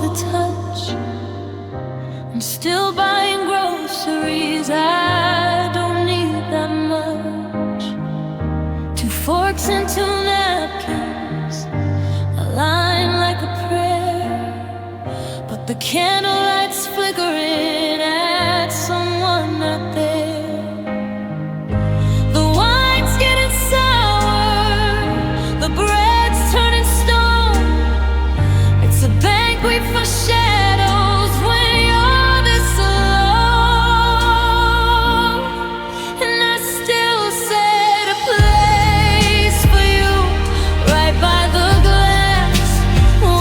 with a touch. I'm still buying groceries, I don't need that much. 2 forks and 2 napkins, a line like a prayer, but the candlelight's flickering at someone out there. The wine's getting sour, the bread's turning stone. It's a banquet for shadows when you're this alone. And I still set a place for you right by the glass,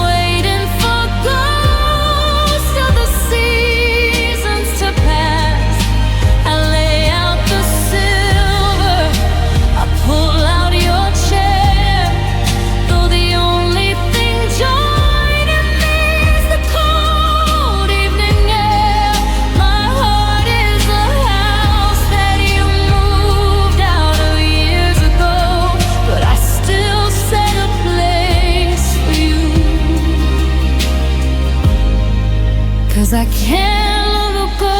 waiting for ghosts of the seasons to pass. I lay out the silver, I pull out your chair, though the only thing joining me is the cold evening air. My heart is a house that you moved out of years ago, but I still set a place for you. 'Cause I can't let it go.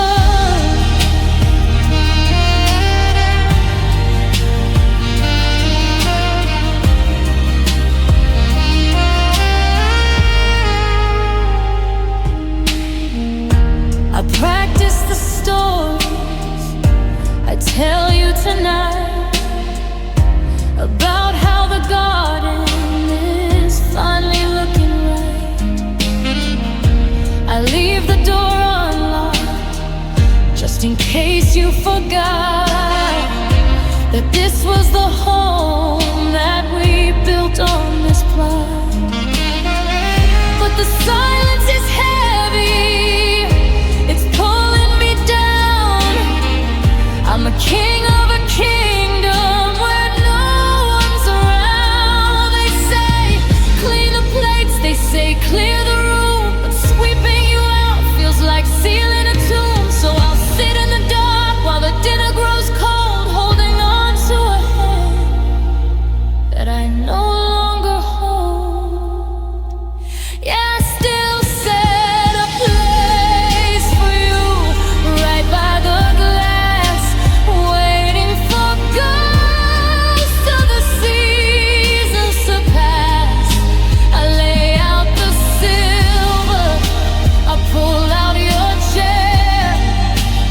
I practice the stories I tell you tonight about how the garden is finally looking right. I leave the door unlocked just in case you forgot that this was the home that we built on this plot. But the silence is heavy, it's pulling me down. I'm a king of a kingdom where no one's around. They say, clean the plates, they say, clear the room, but sweeping you out feels like sealing a tomb. So I'll sit in the dark while the dinner grows cold, holding on to a hand that I no longer hold. Yeah, I still set a place for you right by the glass, waiting for ghosts of the seasons to pass. I lay out the silver, I pull out your chair,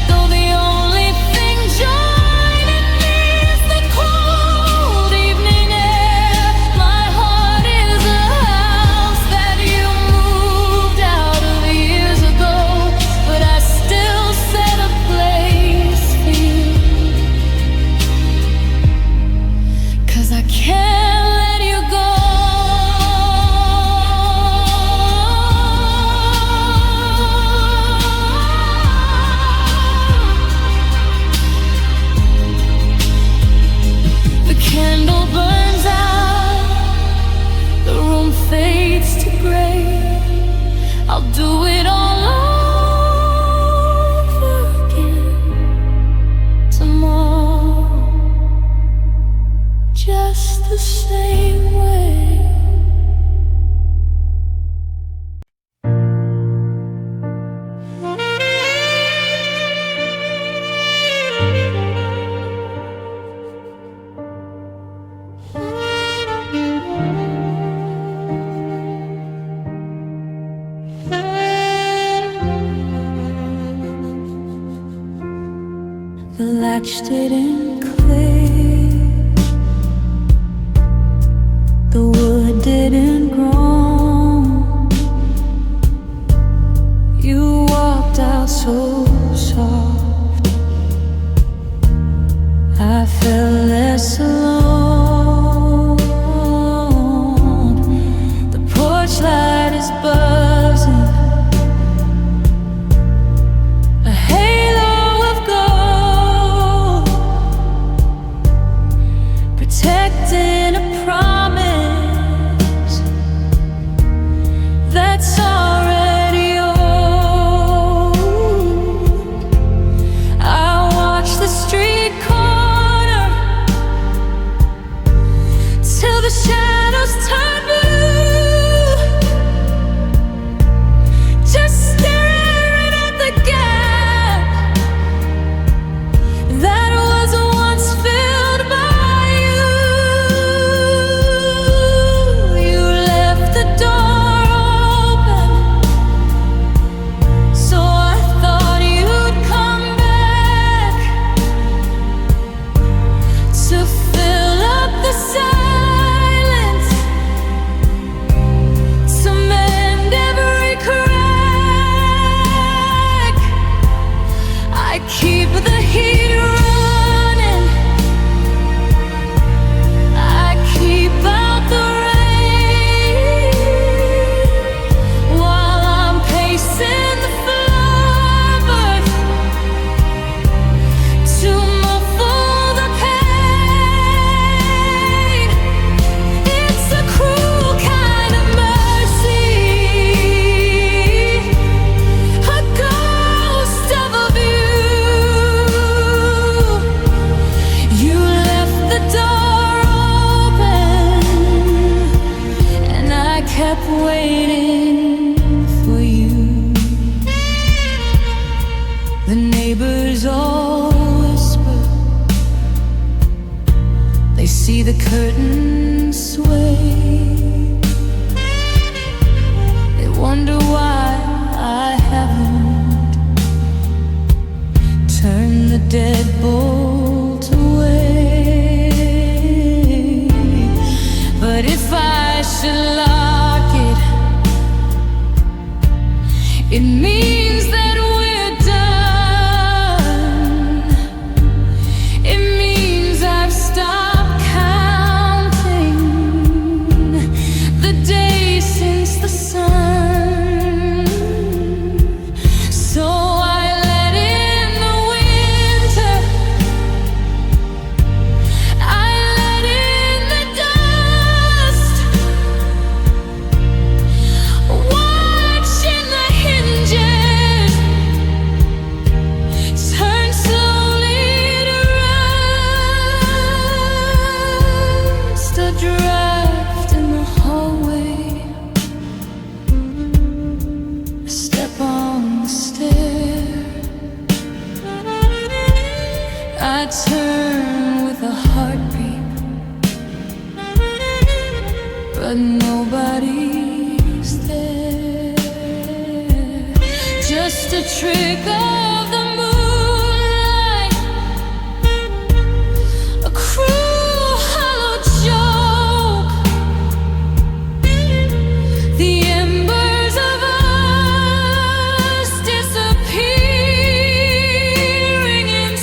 though the only thing joining me is the cold evening air. My heart is a house that you moved out of years ago, but I still set a place for you. 'Cause I can't let you go. The candle burns out, the room fades to gray. I'll do it all over again tomorrow, just the same way. The latch didn't click, the wood didn't groan. You walked out so soft, I felt less alone. The porch light is buzzing, a halo of gold. curtains sway. They wonder why I haven't turned the deadbolt away. But if I should lock it, it means that we're done. It means I've stopped counting the days since the sun. So I let in the winter, I let in the dust, watching the hinges turn slowly to rust. A draft in the hallway, a step on the stair. I turn with a heartbeat, but nobody's there. Just a trick of the moonlight, a cruel hollow joke. The embers of us disappearing in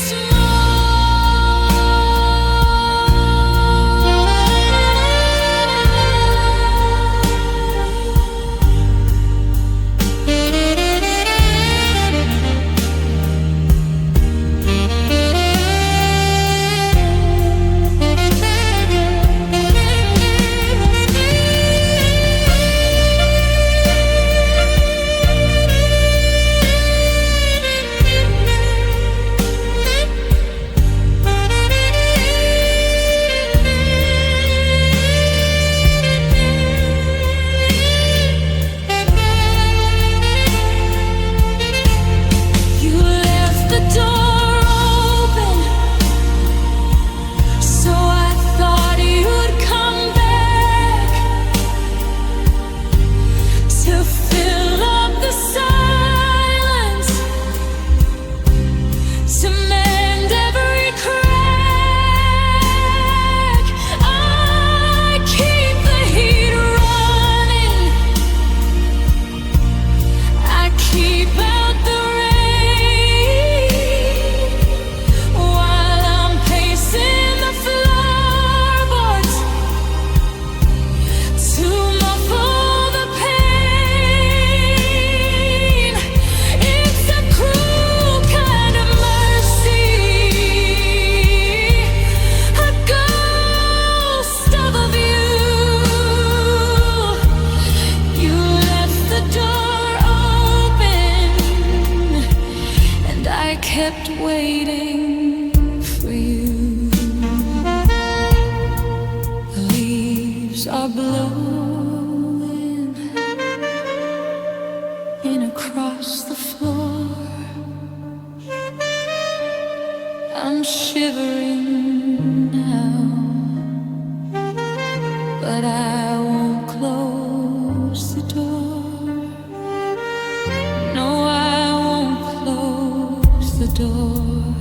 You left the door open, so I thought you'd come back to fill up the silence, to mend every crack. I keep the heat running, I keep out the rain, while I'm pacing the floorboards to muffle the pain. It's a cruel kind of mercy, a ghost of a view. You left the door open, and I kept waiting for you. The leaves are blowing in across the floor. I'm shivering now, but I won't close the door. No, I won't close the door.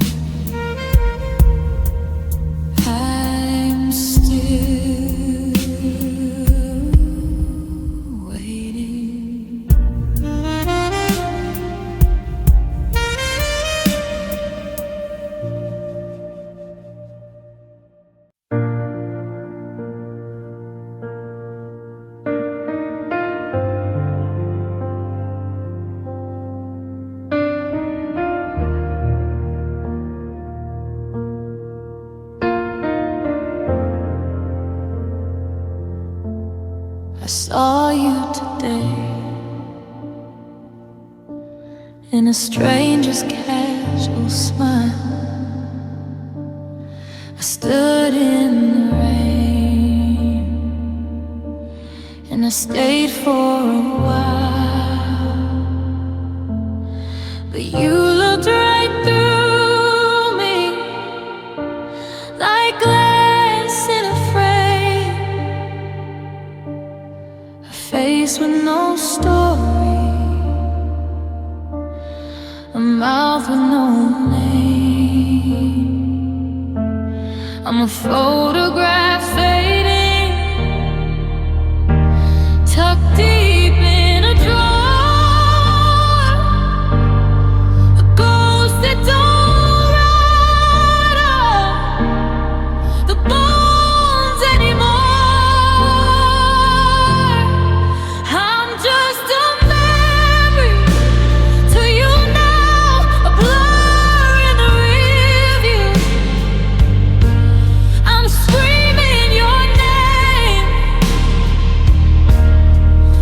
I'm still waiting. I saw you today in a stranger's casual smile. I stood in the rain and I stayed for a while, but you looked right through me like glass in a frame. face with no story, a mouth with no name. I'm a photograph fading, tucked deep in a drawer, a ghost that don't ride up the bones anymore. I'm just a memory to you now, a blur in the rearview. I'm screaming your name,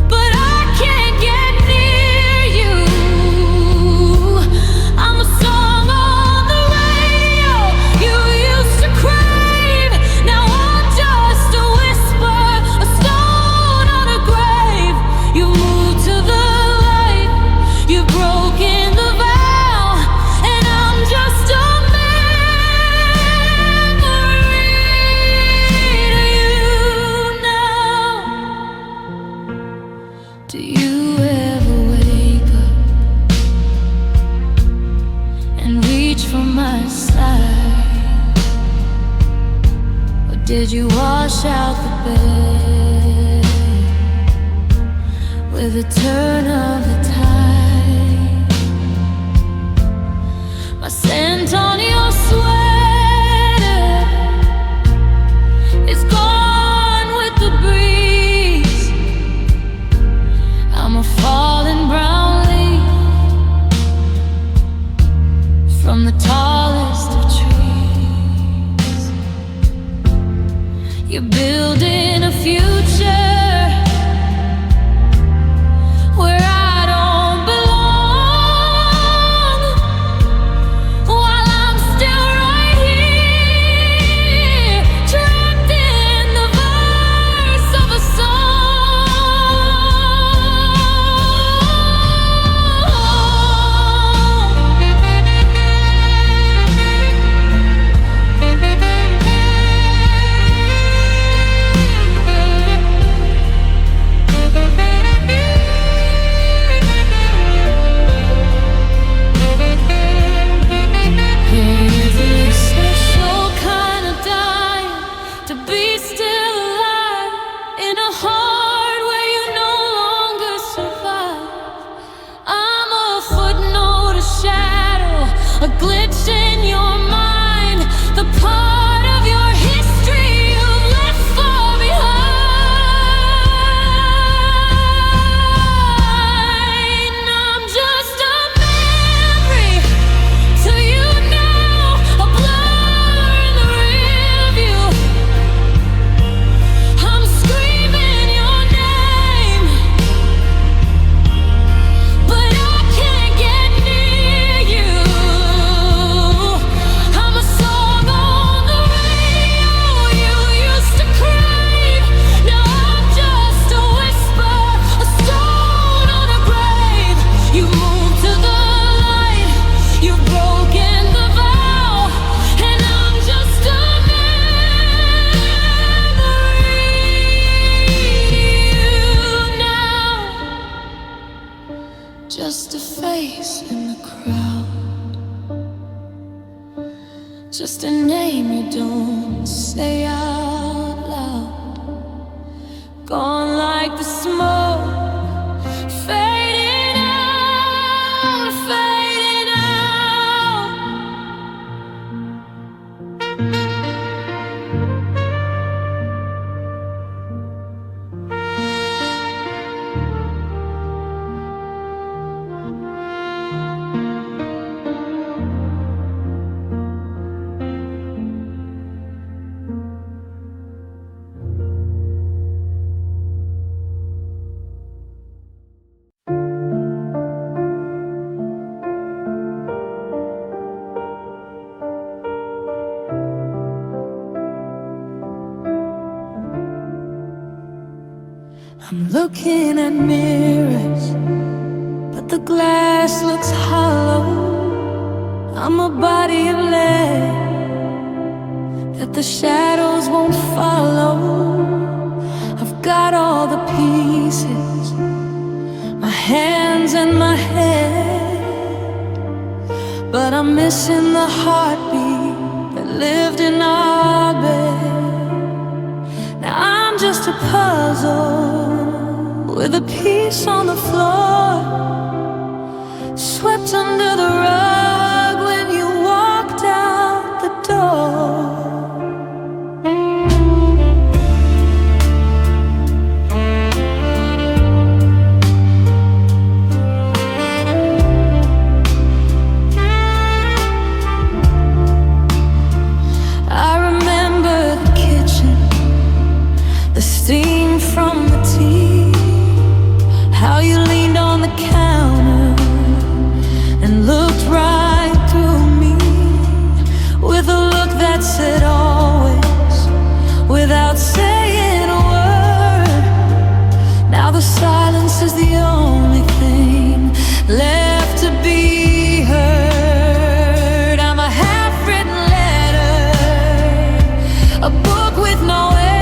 but I can't get near you. I'm a song on the radio you used to crave. Now I'm just a whisper, a stone on a grave. You moved to the light, you've broken the vow, and I'm just a memory to you now. Do you ever wake up and reach for my side? Or did you wash out the bed with a turn of the tide? My scent on your sweater is gone with the breeze. I'm a fallen brown leaf from the tallest of trees. You're building a future where I don't belong, while I'm still right here, trapped in the verse of a There's a special kind of dying, to be still alive in a heart where you no longer survive. I'm a footnote, a shadow, a glitch in your mind, the part of your history you've left far behind. I'm just a memory to you now, a blur in the rearview. I'm screaming your name, but I can't get near you. I'm a song on the radio you used to crave. Now I'm just a whisper, a stone on a grave. You moved to the light, you've broken the vow, and I'm just a memory to you now. Just a face in the crowd, just a name you don't say out loud. Gone like the smoke, fading out, fading out. I'm looking at mirrors, but the glass looks hollow. I'm a body of lead that the shadows won't follow. I've got all the pieces, I'm missing the heartbeat that lived in our bed. Now I'm just a puzzle with a piece on the floor, swept under the rug when you walked out the door. Steam from the tea, how you leaned on the counter and looked right through me with a look that said always, without saying a word. Now the silence is the only thing left to be heard. I'm a half-written letter, a book with no end,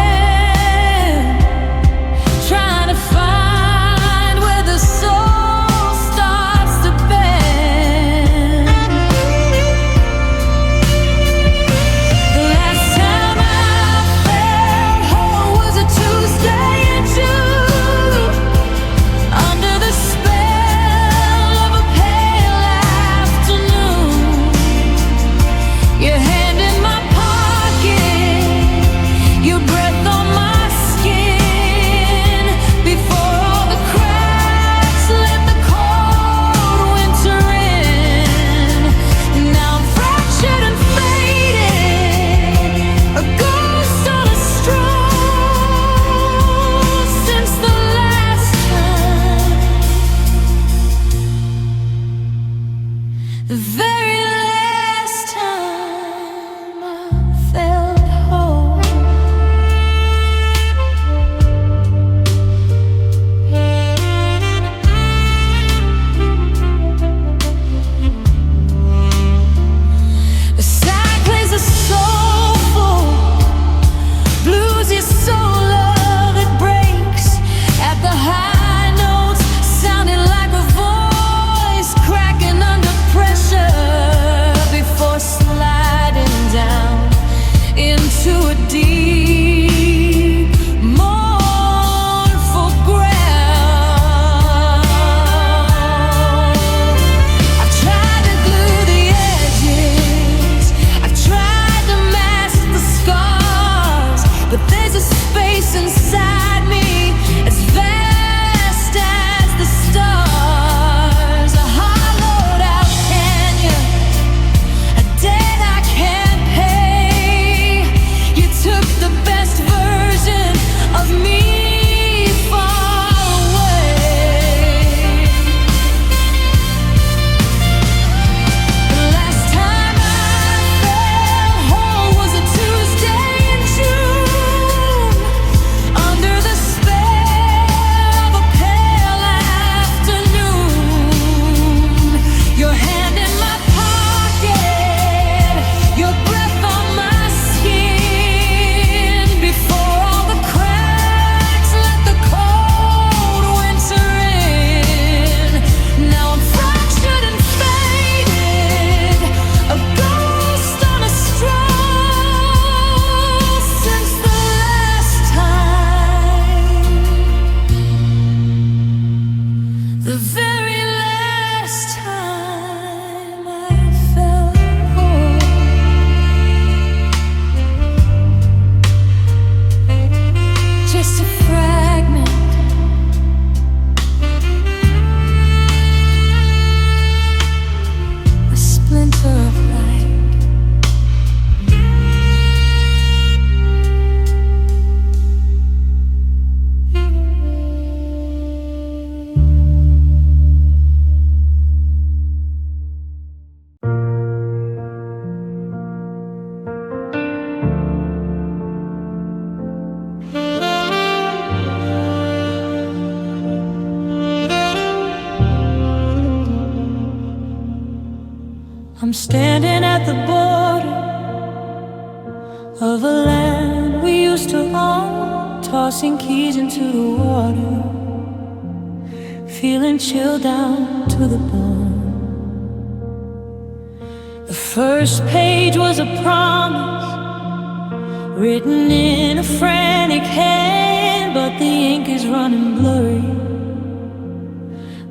I'm standing at the border of a land we used to own, tossing keys into the water, feeling chilled down to the bone. first page was a promise written in a frantic hand, but the ink is running blurry,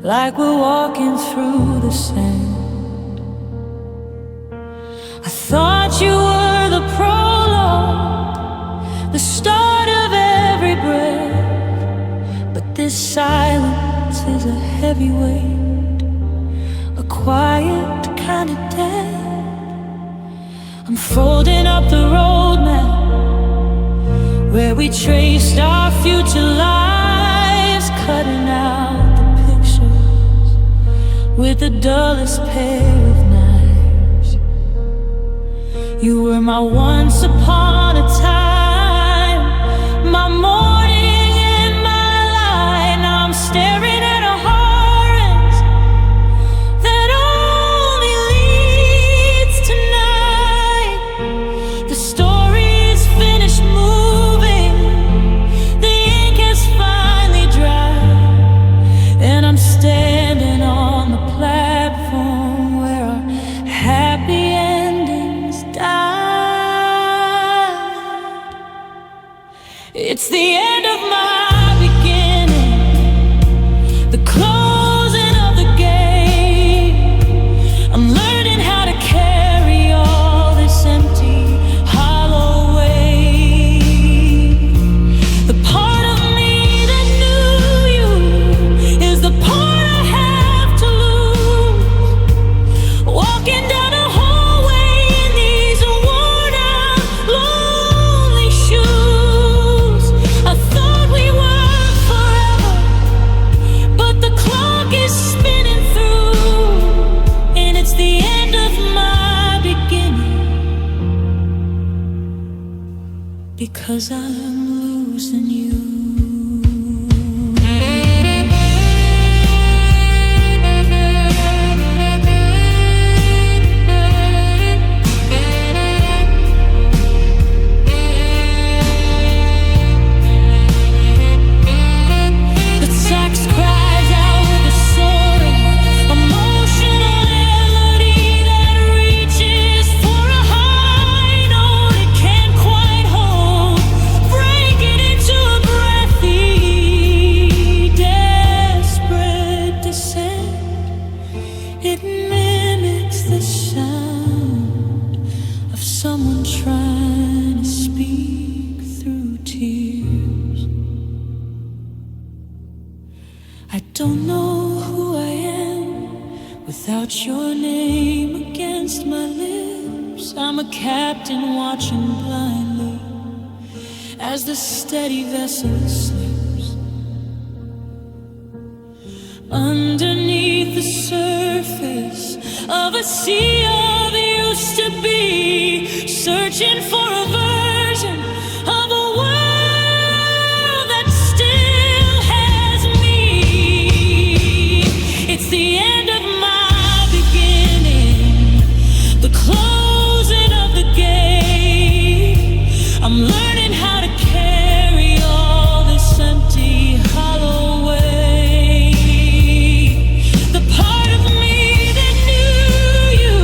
like we're walking through the sand. I thought you were the prologue, the start of every breath, but this silence is a heavy weight, a quiet kind of death. I'm folding up the roadmap where we traced our future lives, cutting out the pictures with the dullest pair of knives. You were my once upon a time, my morning and my light. Now I'm staring at a horrors that only leads to night. The story's finished moving, the ink has finally dried, and I'm standing on the platform where our happy endings died. It's the end of my beginning, the closing of the game. I'm learning how to carry all this empty, hollow weight. The part of me that knew you is the part I have to lose. Walking down a hallway in these worn out, lonely shoes. I thought we were forever, but the clock is spinning through, and it's the end of my beginning, because I'm losing you. The sax cries out with a soaring, emotional melody that reaches for a high note it can't quite hold, breaking into a breathy, desperate descent. It mimics the sound of someone trying to speak through tears. I don't know who I am without your name against my lips. I'm a captain watching blindly as the steady vessel slips. Underneath the surface of a sea of used to be, searching for a version of a world that still has me. It's the end of my beginning, the closing of the game. I'm learning how to carry all this empty, hollow weight. The part of me that knew you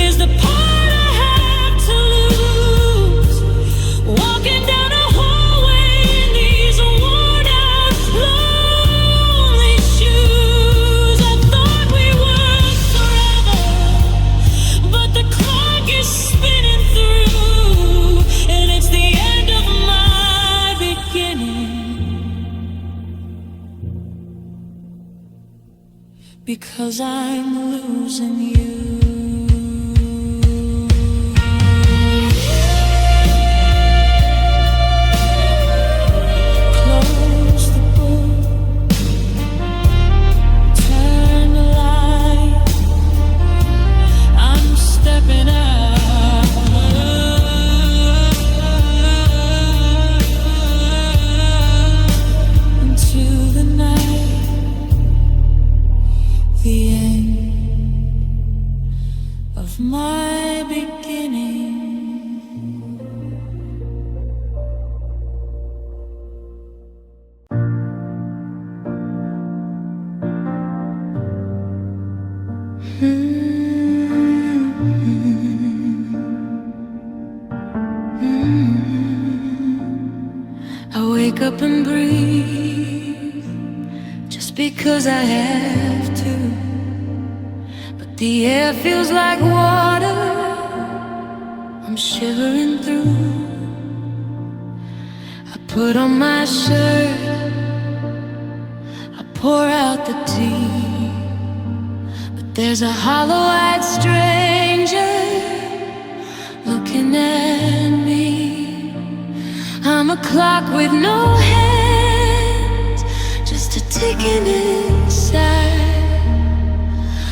is the part I have to lose. Walking down a hallway in these worn out, lonely shoes. I thought we were forever, but the clock is spinning through, and it's the end of my beginning, because I'm losing you. Close the book, turn the light. I'm stepping out into the night, the end wake up and breathe just because I have to. But the air feels like water I'm shivering through. I put on my shirt, I pour out the tea, but there's a hollow-eyed stranger looking at me. I'm a clock with no hands, just a ticking inside,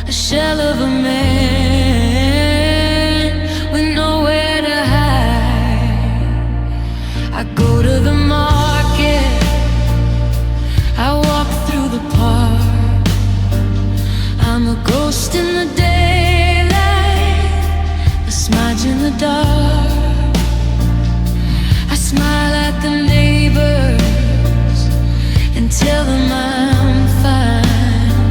a shell of a man with nowhere to hide. I go to the market, I walk through the park. I'm a ghost in the daylight, a smudge in the dark. I smile at the neighbors and tell them I'm fine,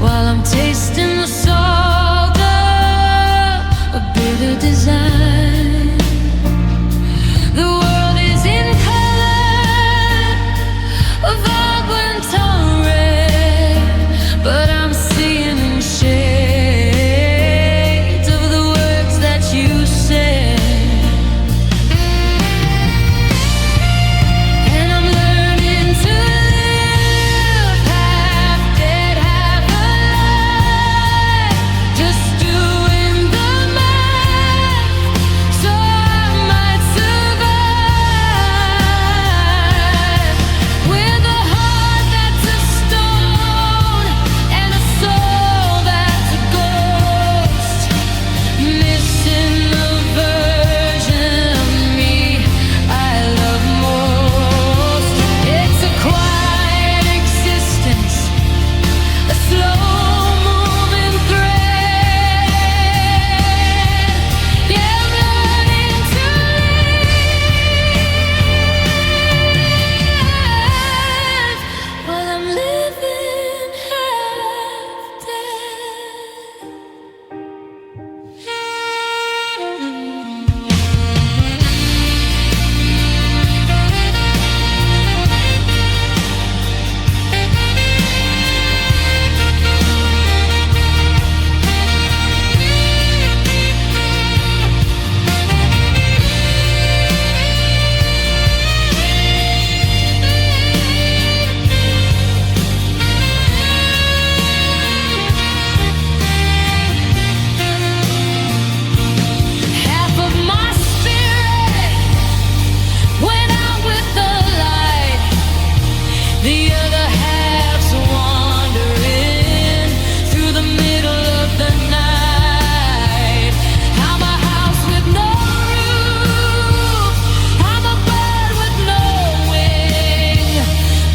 while I'm tasting the salt of a bitter design. The world is in color, a vibrant on red, but I'm seeing in shades of the words that you said. And I'm learning to live half dead, half alive, just doing the math so I might survive. With a heart that's a stone and a soul that's a ghost, missing the version of me I love most. It's a quiet existence, a slow-moving thread. Yeah, I'm learning to live while I'm living half dead. Half of my spirit went out with the light, the other half's wandering through the middle of the night. I'm a house with no roof, I'm a bird with no wing,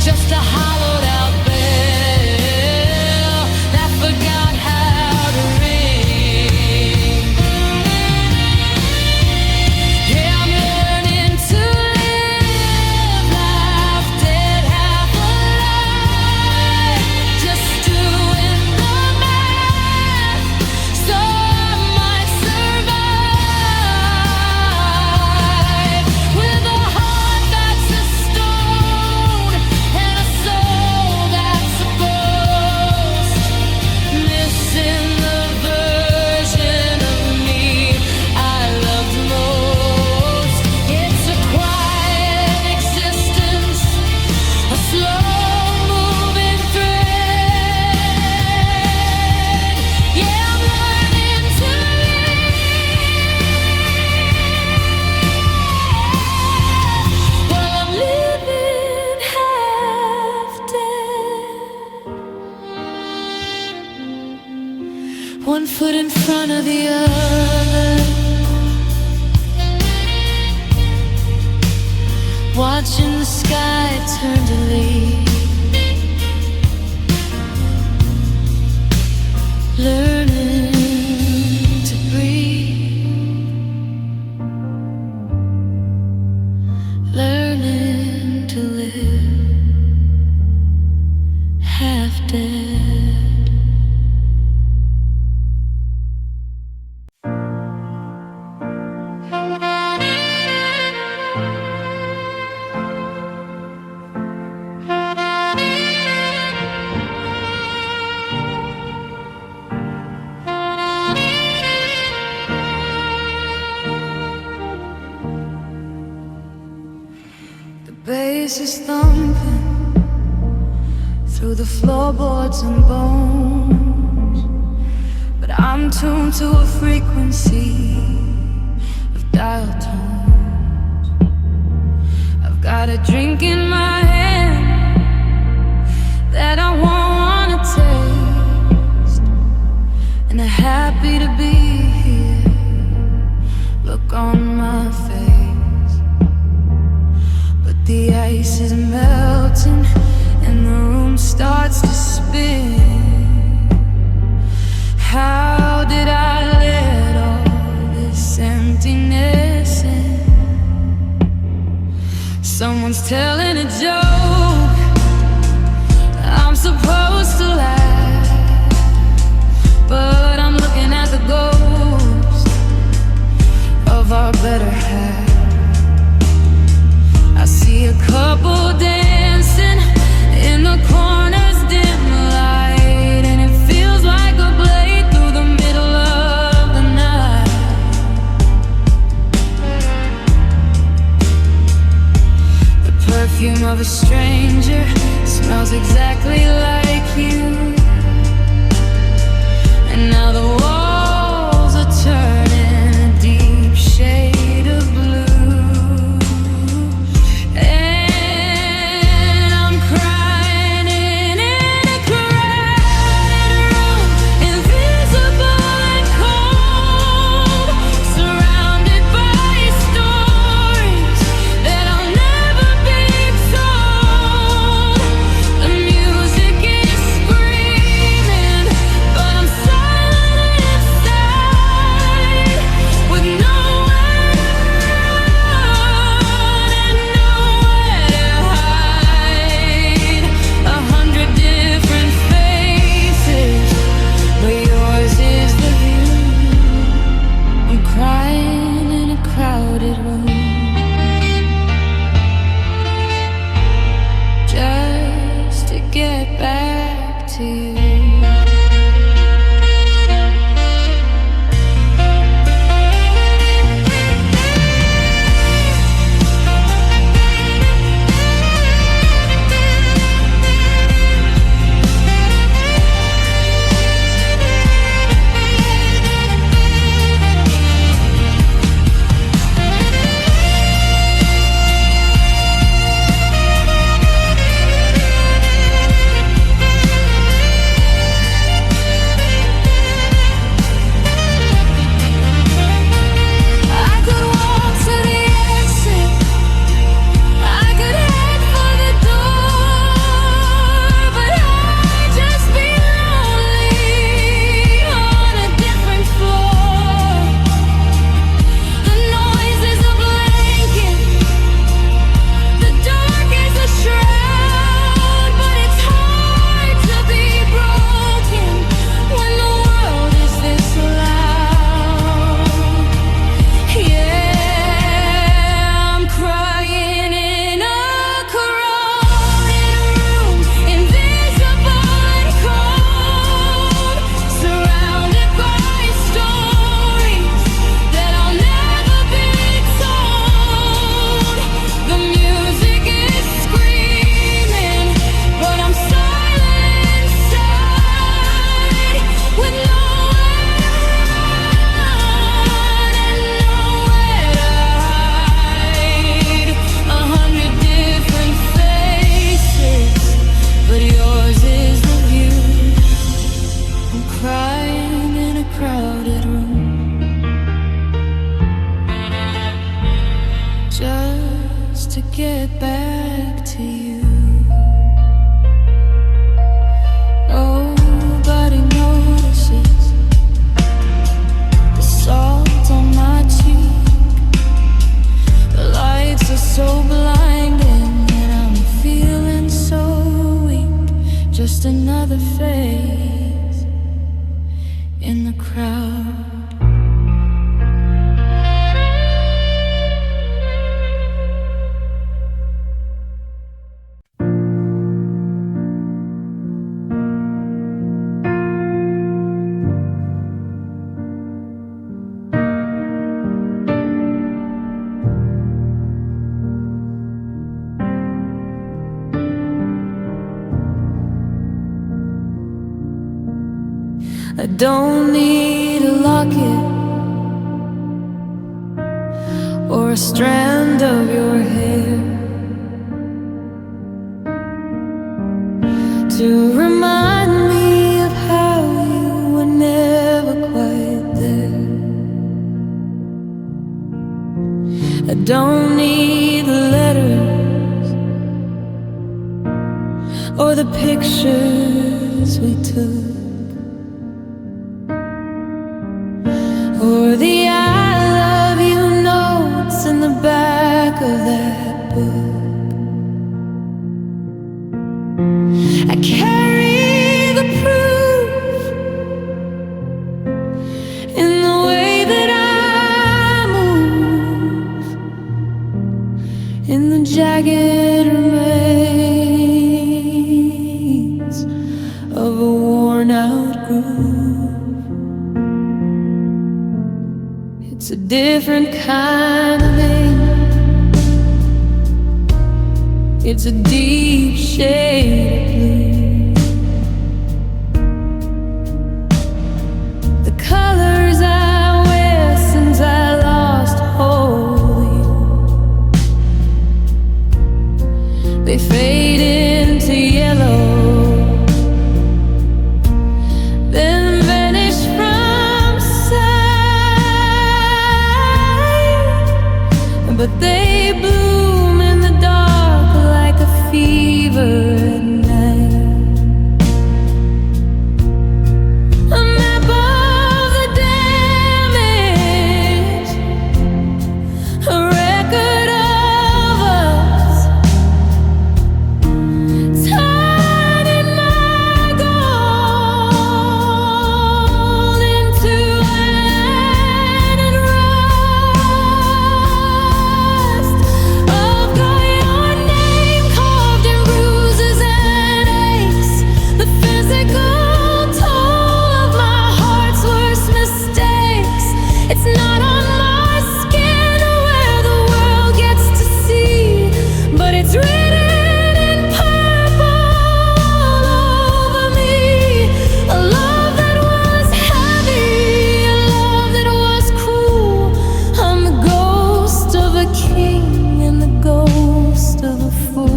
just a hollowed out bell that forgot how to ring. Yeah, I'm learning to live half dead, half alive, just doing the math so I might survive. With a heart that's a stone and a soul that's a ghost, missing the version of me I loved most. It's a quiet existence, a slow-moving thread. Yeah, I'm learning to live while I'm living half dead. One foot in front of the other, watching the sky turn to leaves, learning to breathe, learning to live half dead. bass is thumping through the floorboards and bones, but I'm tuned to a frequency of dial tones. I've got a drink in my hand that I won't wanna taste, and I'm happy to be here. Look on my face, but the ice is melting and the room starts to spin. How did I let all this emptiness in? Someone's telling a joke, I'm supposed to laugh, but I'm looking at the ghost of our better half. I see a couple dancing in the corner's dim light, and it feels like a blade through the middle of the night. The perfume of a stranger smells exactly like you, and now the walls are turning a deep shade of blue. I don't need a locket or a strand of your hair to remind me of how you were never quite there. I don't need the letters or the pictures we took, or the I love you notes in the back of that book. I carry the proof in the way that I move, in the jagged remains of a worn-out groove. It's a different kind of ink. It's a deep shade of blue. The colors I wear since I lost hold of you, they fade into yellow, then vanish from sight. But they bloom in the dark like a fever at night. A map of the damage, a record of us, tied in my gold into iron and rust. I've got your name carved in bruises and aches, the physical toll of my heart's worst mistakes. It's not on my skin where the world gets to see, but it's written in purple all over me. A love that was heavy, a love that was cruel. I'm the ghost of a king and the ghost of a fool.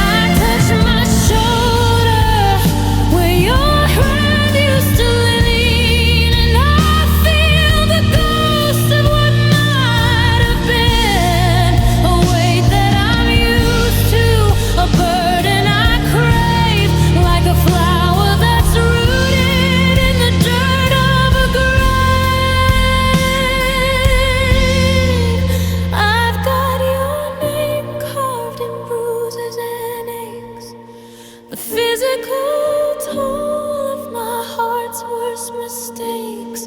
I touch my shoulder where your hand used to lean, and I feel the ghost of what might have been. A weight that I'm used to, a burden I crave, like a flower that's rooted in the dirt of a grave. I've got your name carved in bruises and aches, the physical toll of my heart's worst mistakes.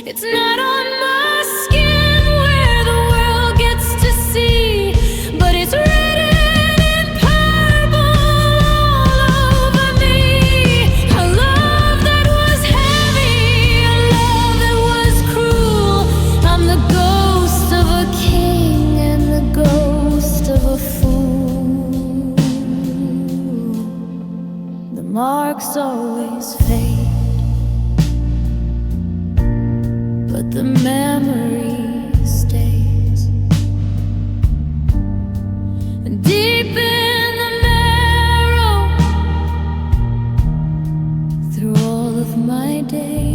It's not on my skin where the world gets to see, but it's written in purple all over me. A love that was heavy, a love that was cruel. I'm the ghost of a king and the ghost of a fool. The marks always fade, but the memory stays. And deep in the marrow, through all of my days.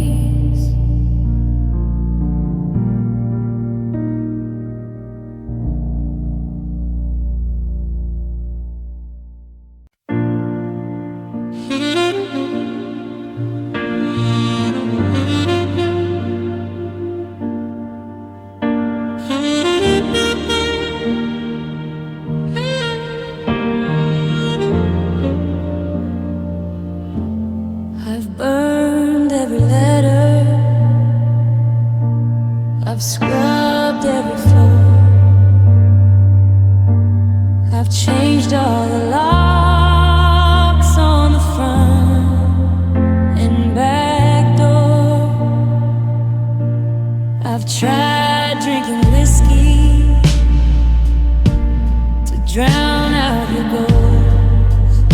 I've burned every letter, I've scrubbed every floor. tried drinking whiskey to drown out your ghost,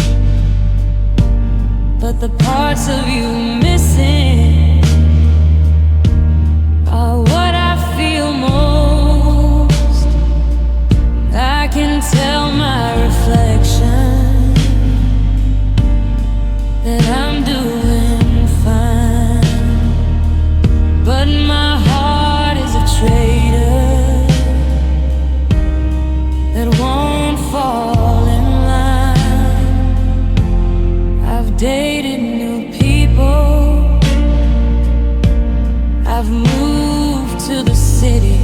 but the parts of you missing are what I feel most. I can tell my reflection that I'm doing fine, but my heart is a traitor that won't fall in line. I've dated new people, I've moved to the city,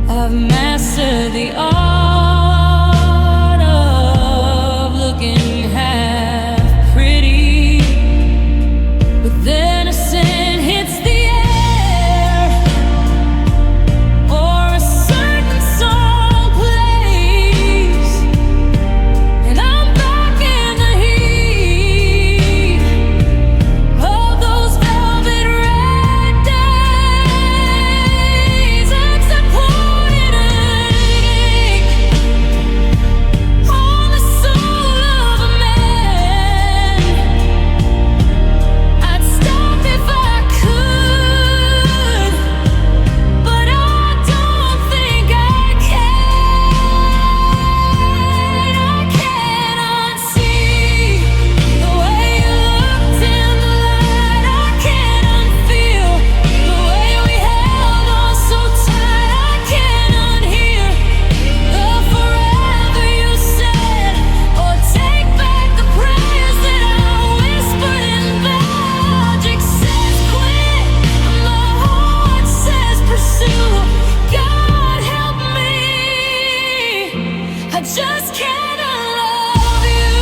I've mastered the art of looking half pretty, but then a sin hits the air, or a certain song plays, and I'm back in the heat of those velvet red days. It's a pointed on the soul of a man. I'd stop if I could, but I don't think I can. I can't unsee the way you looked in the light. I can't unfeel the way we held on so tight. I can't unhear the forever you said, or take back the prayers that I whispered in bed. Logic says quit, my heart says pursue. God help me, I just can't unlove you.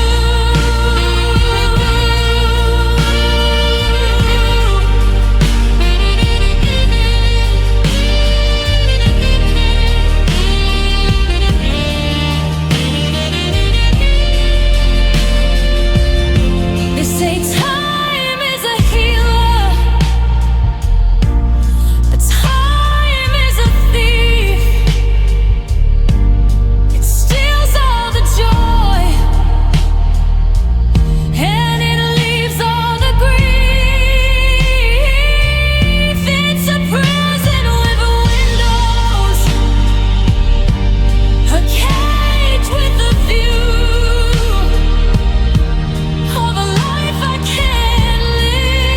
They say time is a healer, but time is a thief. It steals all the joy, and it leaves all the grief. It's a prison with windows, a cage with a view of a life I can't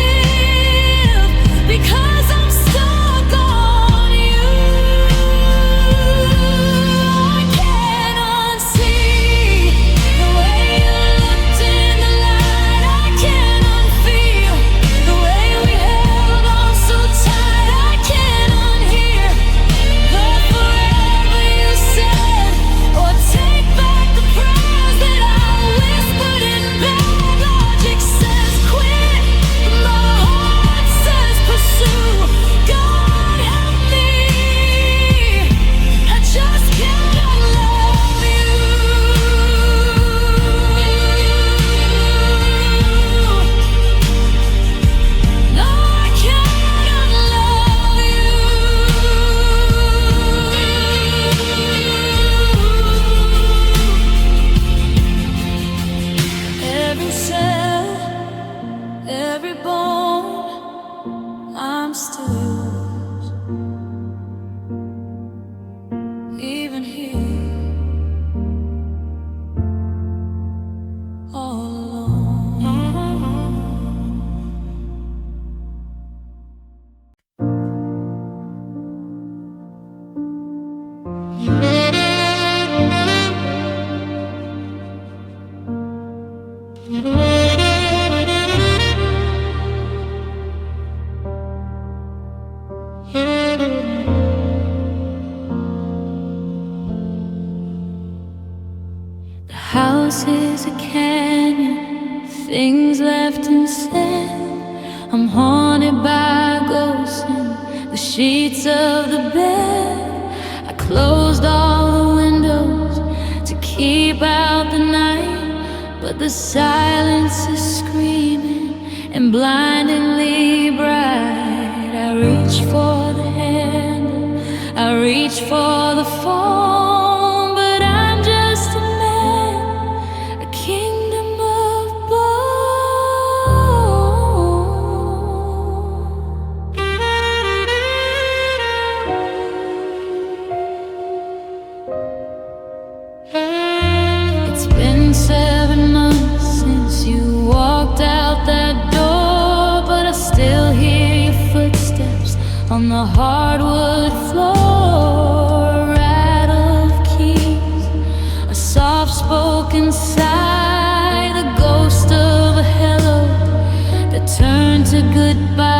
live, because I'm stuck on you. I can't unsee the way you looked in the light. I can't unfeel the way we held on so tight. I can't unhear the forever you said, or take back the prayers that I whispered in bed. Logic says quit, my heart says pursue. God help me, I just can't unlove you. No, I can't unlove you. Every cell, every bone, I'm still yours. Even here, all alone. The house is a canyon, things left unsaid. I'm haunted by ghosts in the sheets of the bed. I closed all the windows to keep out the night, but the silence is screaming and blindingly bright. I reach the hardwood floor, rattle of keys, a soft-spoken sigh, the ghost of a hello that turned to goodbye.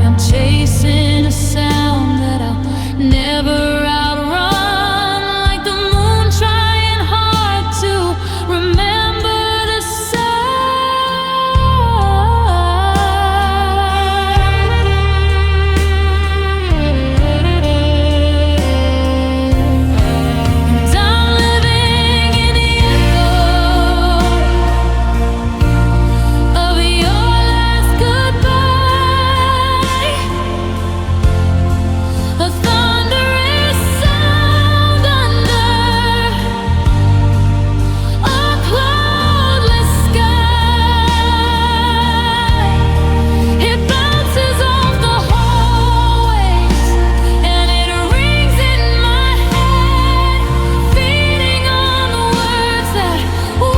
I'm chasing a sound that I'll never outrun, like the moon trying hard to remember the And I'm living in the echo of your last goodbye. A thunderous sound under a cloudless sky. It bounces off the hallways and it rings in my head, feeding on the words that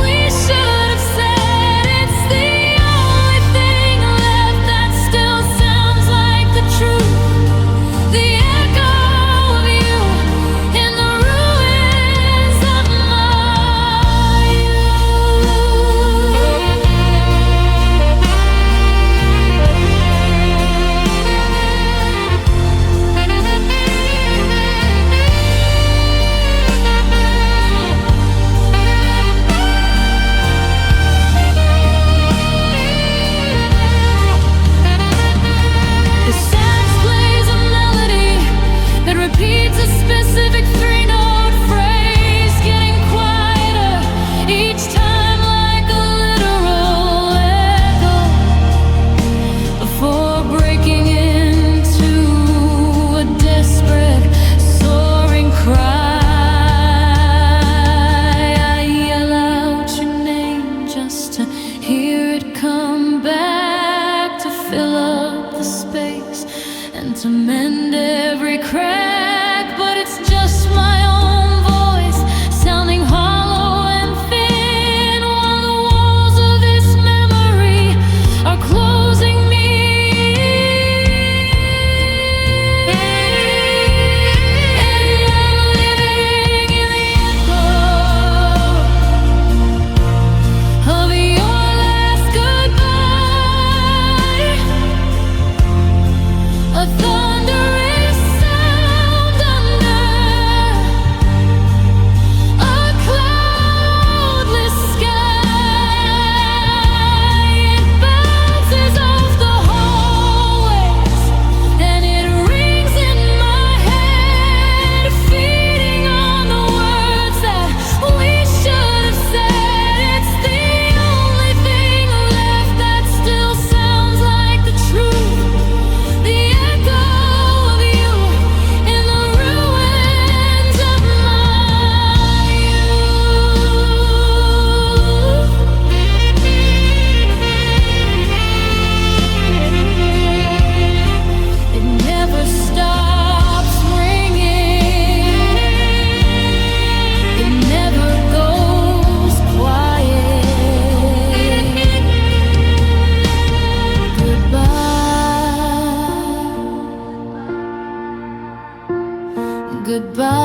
we should have said. It's the only thing left that still sounds like the truth. The echo of you in the ruins of my The sax plays a melody that repeats a specific three-note phrase, getting quieter each time, like a literal echo, before breaking into a desperate, soaring cry. I yell out your name just to hear it come back, to fill up the space and to mend every crack. But it's just my own voice, sounding hollow and thin, while the walls of this memory are closing me in. And I'm living in the echo of your last goodbye. A thunderous sound under a cloudless sky. It bounces off the hallways and it rings in my head, feeding on the words that we should have said. It's the only thing left that still sounds like the truth. The echo of you in the ruins of my youth. It never stops ringing. It never goes quiet. Goodbye.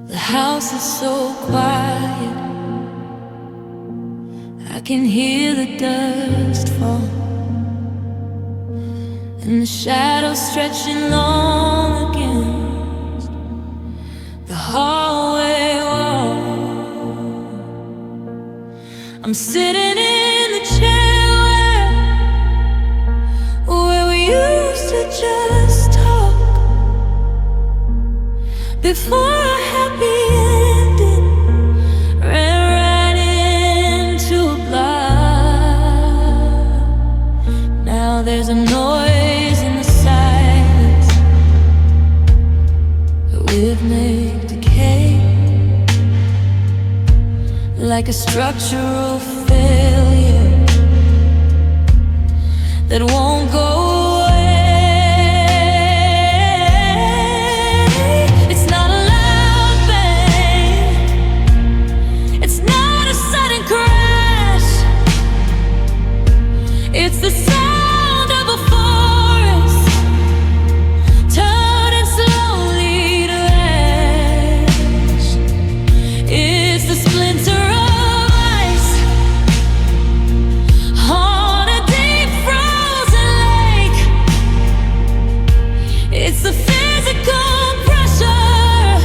The house is so quiet, I can hear the dust fall, and the shadows stretching long against the hallway wall. I'm sitting in the chair where we used to just talk before a happy ending ran right into a block. like a structural failure that won't go away. It's not a loud bang, it's not a sudden crash, it's the sound of a forest turning slowly to ash. It's the splinter of ice on a deep frozen lake. It's the physical pressure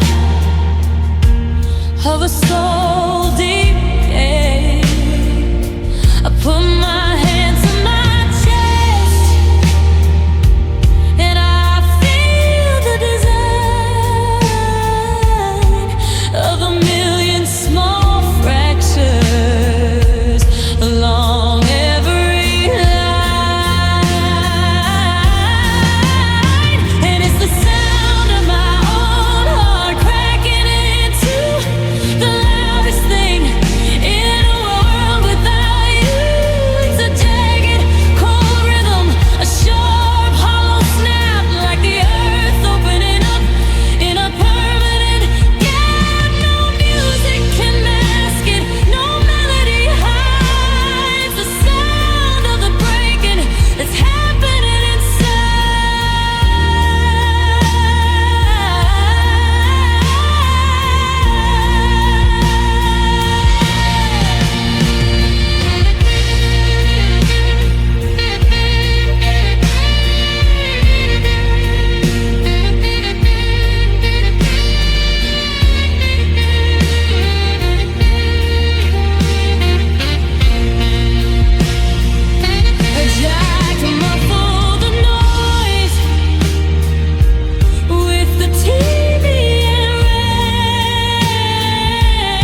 of a soul deep ache. I put my hand to my chest and I feel the design of a million small fractures along every line. And it's the sound of my own heart cracking into the loudest thing in a world without you. It's a jagged, cold rhythm, a sharp, hollow snap, like the earth opening up in a permanent gap. No music can mask it, no melody hides the sound of the breaking that's happening a jack to muffle the noise with the TV and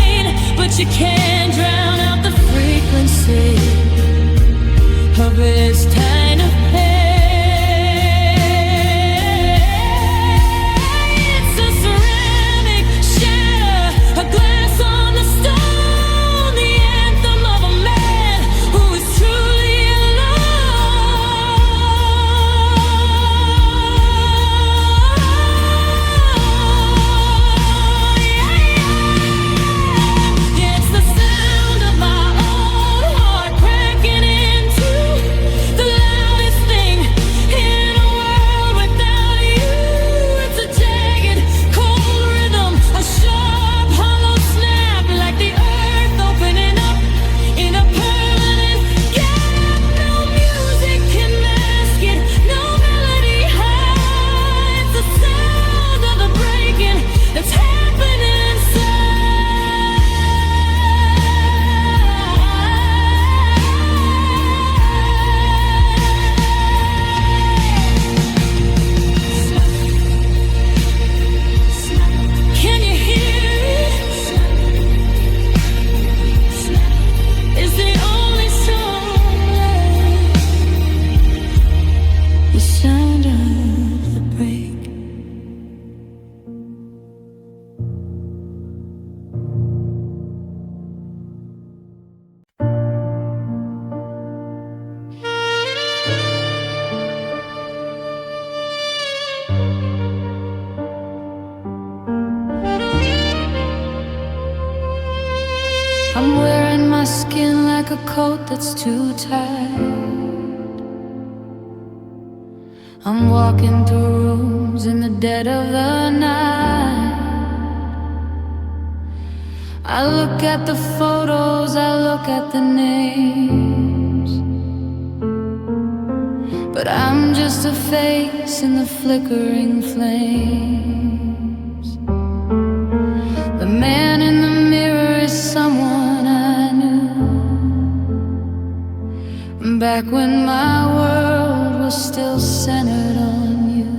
rain, but you can't drown out the frequency of its kind of pain. It's a ceramic shatter, a glass on the stone, the anthem of a man who is truly alone. It's the sound of my own heart cracking into the loudest thing in a world without you. It's a jagged, cold rhythm, a sharp, hollow snap, like the earth opening up in a permanent gap. No music can mask it, no melody hides the sound of the breaking that's happening inside. Can you hear it? It's the only song left. The sound of the break. I'm wearing my skin like a coat that's too tight. I'm walking through rooms in the dead of the night. I look at the photos, I look at the names, but I'm just a face in the flickering flames. The man in the mirror is someone I knew back when my world was still centered on you.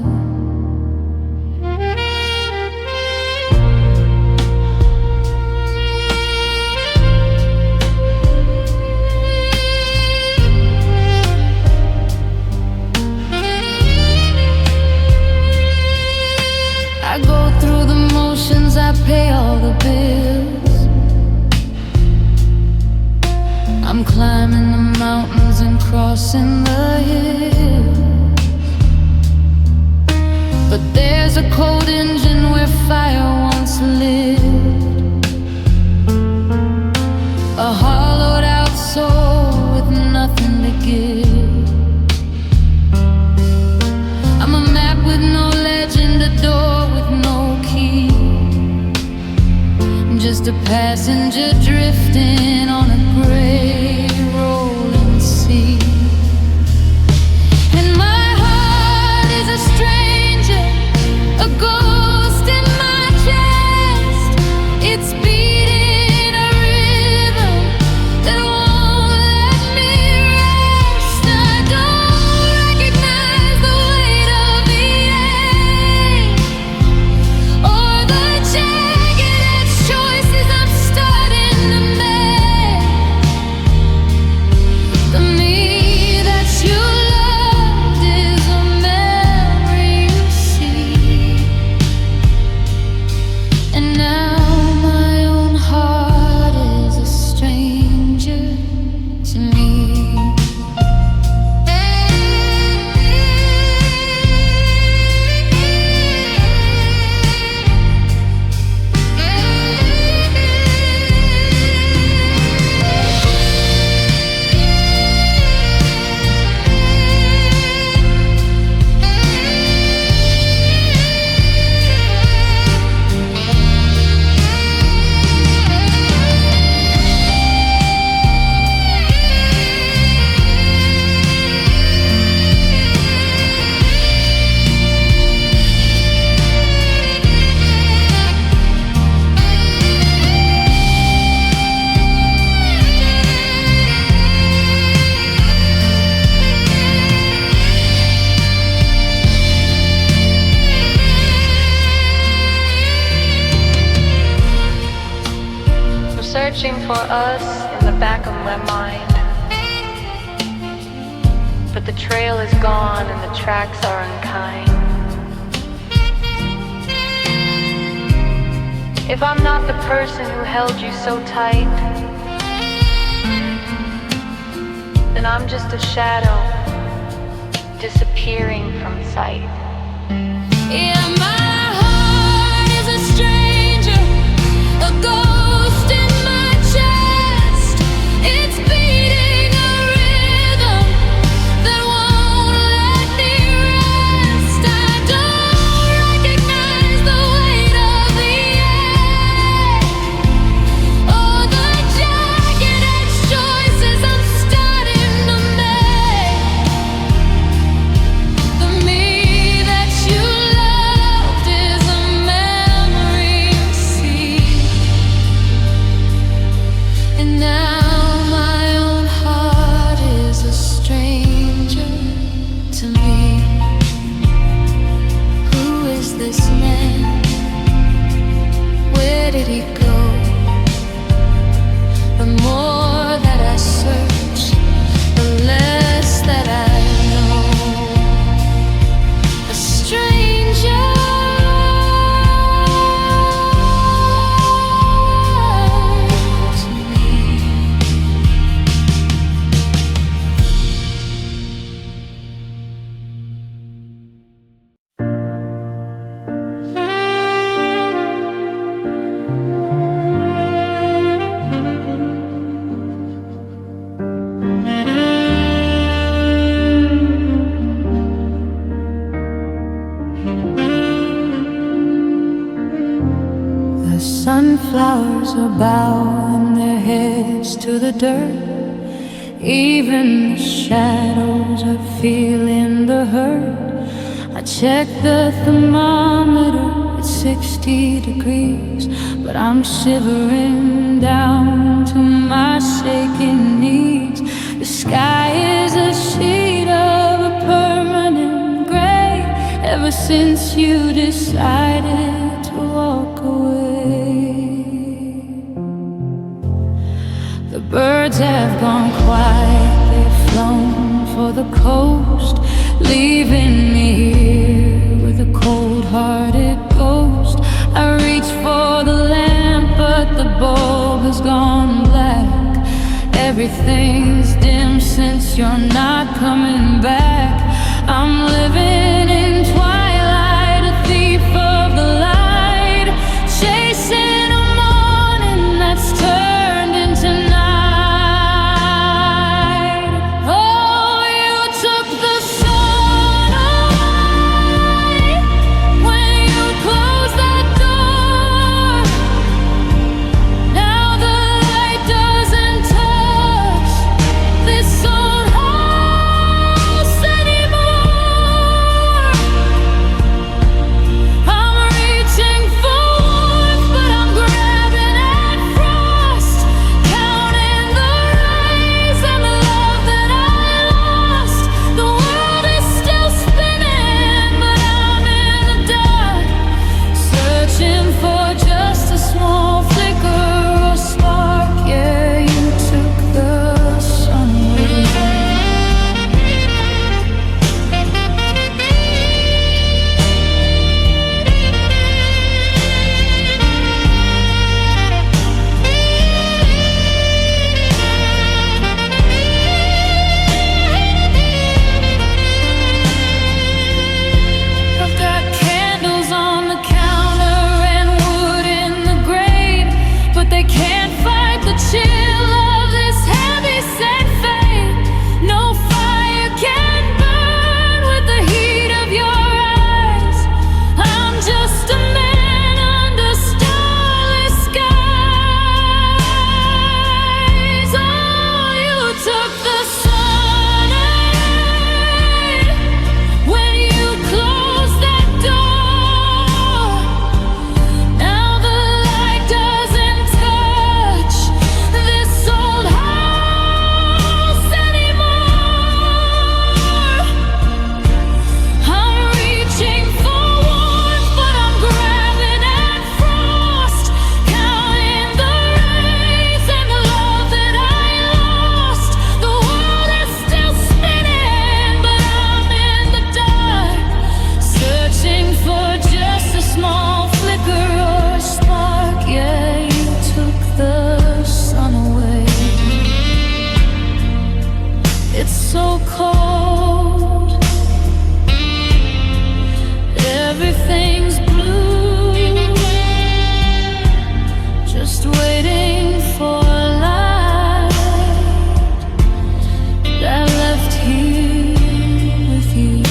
I go through the motions, I pay all the bills. crossing the hills. But there's a cold engine where fire once lived, a hollowed out soul with nothing to give. I'm a map with no legend, a door with no key, just a passenger drifting on a gray rolling sea. And my heart is a stranger, a ghost in my chest. It's beating a rhythm that won't let me rest. I don't recognize the weight of the ache or the jagged edge choices I'm starting to make. The me that you loved is a memory you see. And now my own heart is a stranger to me. I'm searching for us in the back of my mind, but the trail is gone and the tracks are unkind. If I'm not the person who held you so tight, then I'm just a shadow disappearing from sight. Yeah, my heart is a stranger, a ghost in my chest. It's beating a rhythm that won't let me rest. I don't recognize the weight of the ache or the jagged edge choices I'm starting to make. The me that you loved is a memory you see. And now my own heart is a stranger to me. Who is this man? Where did he go? The more that I search, the less that I know. A stranger to me. The sunflowers are bowing their heads to the dirt. Even the shadows are feeling the hurt. I check the thermometer at 60 degrees, but I'm shivering down to my shaking knees. The sky is a sheet of a permanent gray ever since you decided to walk away. The birds have gone quiet, they've flown for the coast, leaving me here with a cold-hearted ghost. I reach for the lamp, but the bulb has gone black. Everything's dim. since you're not coming back. I'm living in twilight, a thief of the light, chasing a morning that's turned into night. Oh, you took the sun away when you closed that door. Now the light doesn't touch this old house anymore. I'm reaching for warmth, but I'm grabbing at frost, counting the rays and the love that I lost. The world is still spinning, but I'm in the dark, searching for just a small flicker or spark. Yeah, you took the sun away. I've got candles on the counter and wood in the grate, but they can't fight the chill of this heavy set fate. No fire can burn with the heat of your eyes. I'm just a man under starless skies. Oh, you took the sun away when you closed that door. Now the light doesn't touch this old house anymore. I'm reaching for warmth, but I'm grabbing at frost, counting the rays and the love that I lost. The world is still spinning, but I'm in the dark, searching for just a small flicker or spark. Yeah, you took the sun away. It's so cold, everything's blue, just waiting for a light that left here with you.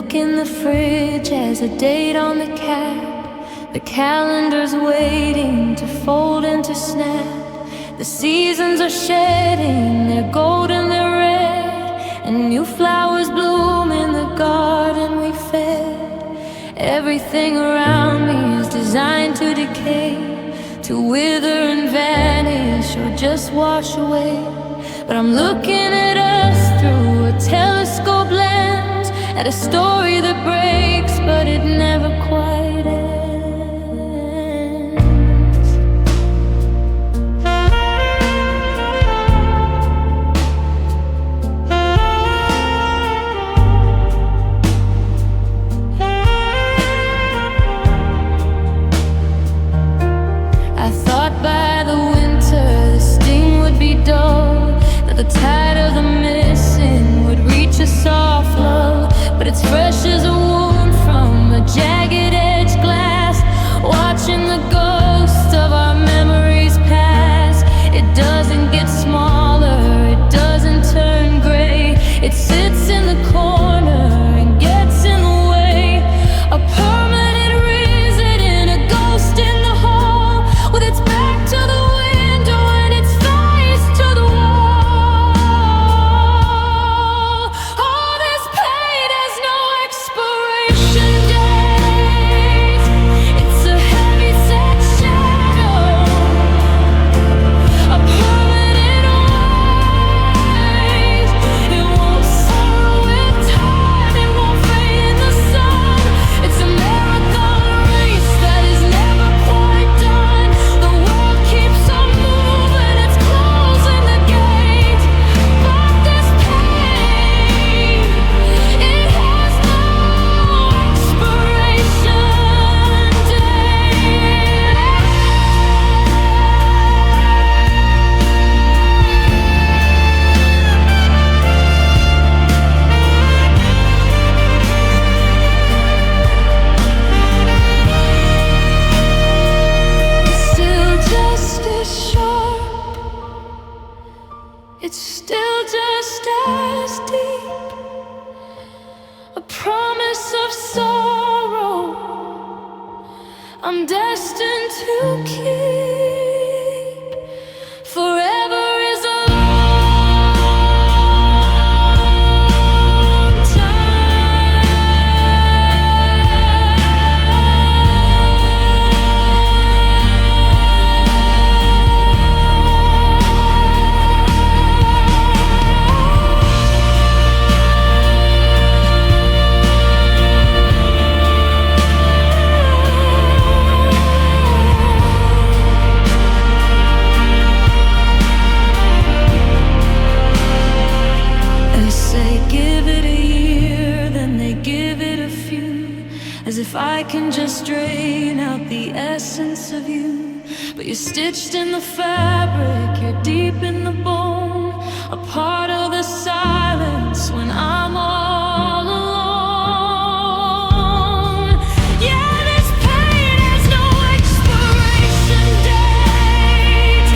milk in the fridge has a date on the cap. The calendar's waiting to fold into snap. The seasons are shedding, they're golden, they're red, and new flowers bloom in the garden we fed. Everything around me is designed to decay, to wither and vanish or just wash away. But I'm looking at us through a telescope lens, at a story that breaks but it never quite ends. The tide of the missing would reach a soft love, but it's fresh as a wound from a jagged edge glass. Watching the ghost of our memories pass. It doesn't get smaller, it doesn't turn gray. It sits in the corner and gets in the way. A permanent resident, a ghost in the hall, with its back to the window and its face to the wall. It's still just as deep, a promise of sorrow I'm destined to keep. Forever is a long if I can just drain out the essence of you. But you're stitched in the fabric, you're deep in the bone, a part of the silence when I'm all alone. Yeah, this pain has no expiration date.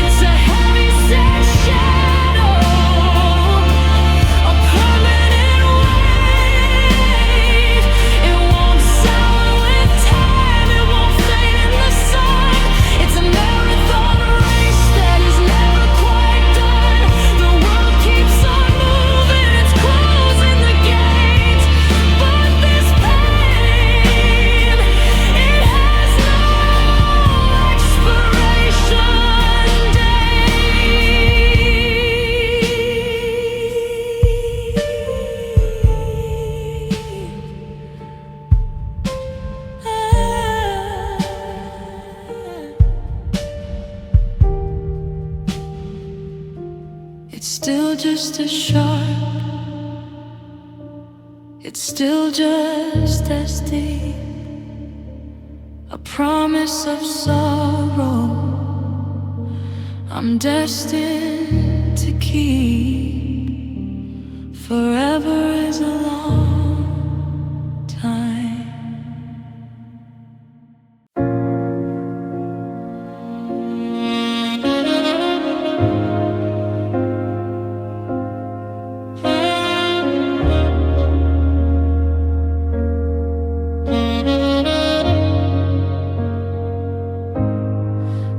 It's a heavy set shadow, a permanent weight. It won't sour with time, it won't fade in the sun. It's a marathon race that is never quite done. The world keeps on moving, it's closing the gates. But this pain, it has no expiration date. It's still just as sharp, it's still just as deep, a promise of sorrow I'm destined to keep. Forever is a long time.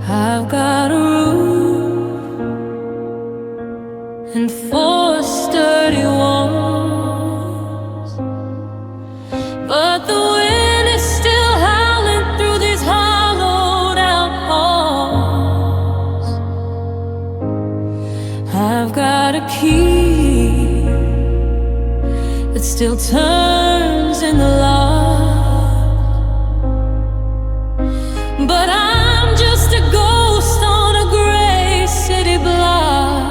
I've got a roof and four sturdy walls, but the wind is still howling through these hollowed out halls. I've got a key that still turns in the lock, but I'm just a ghost on a gray city block.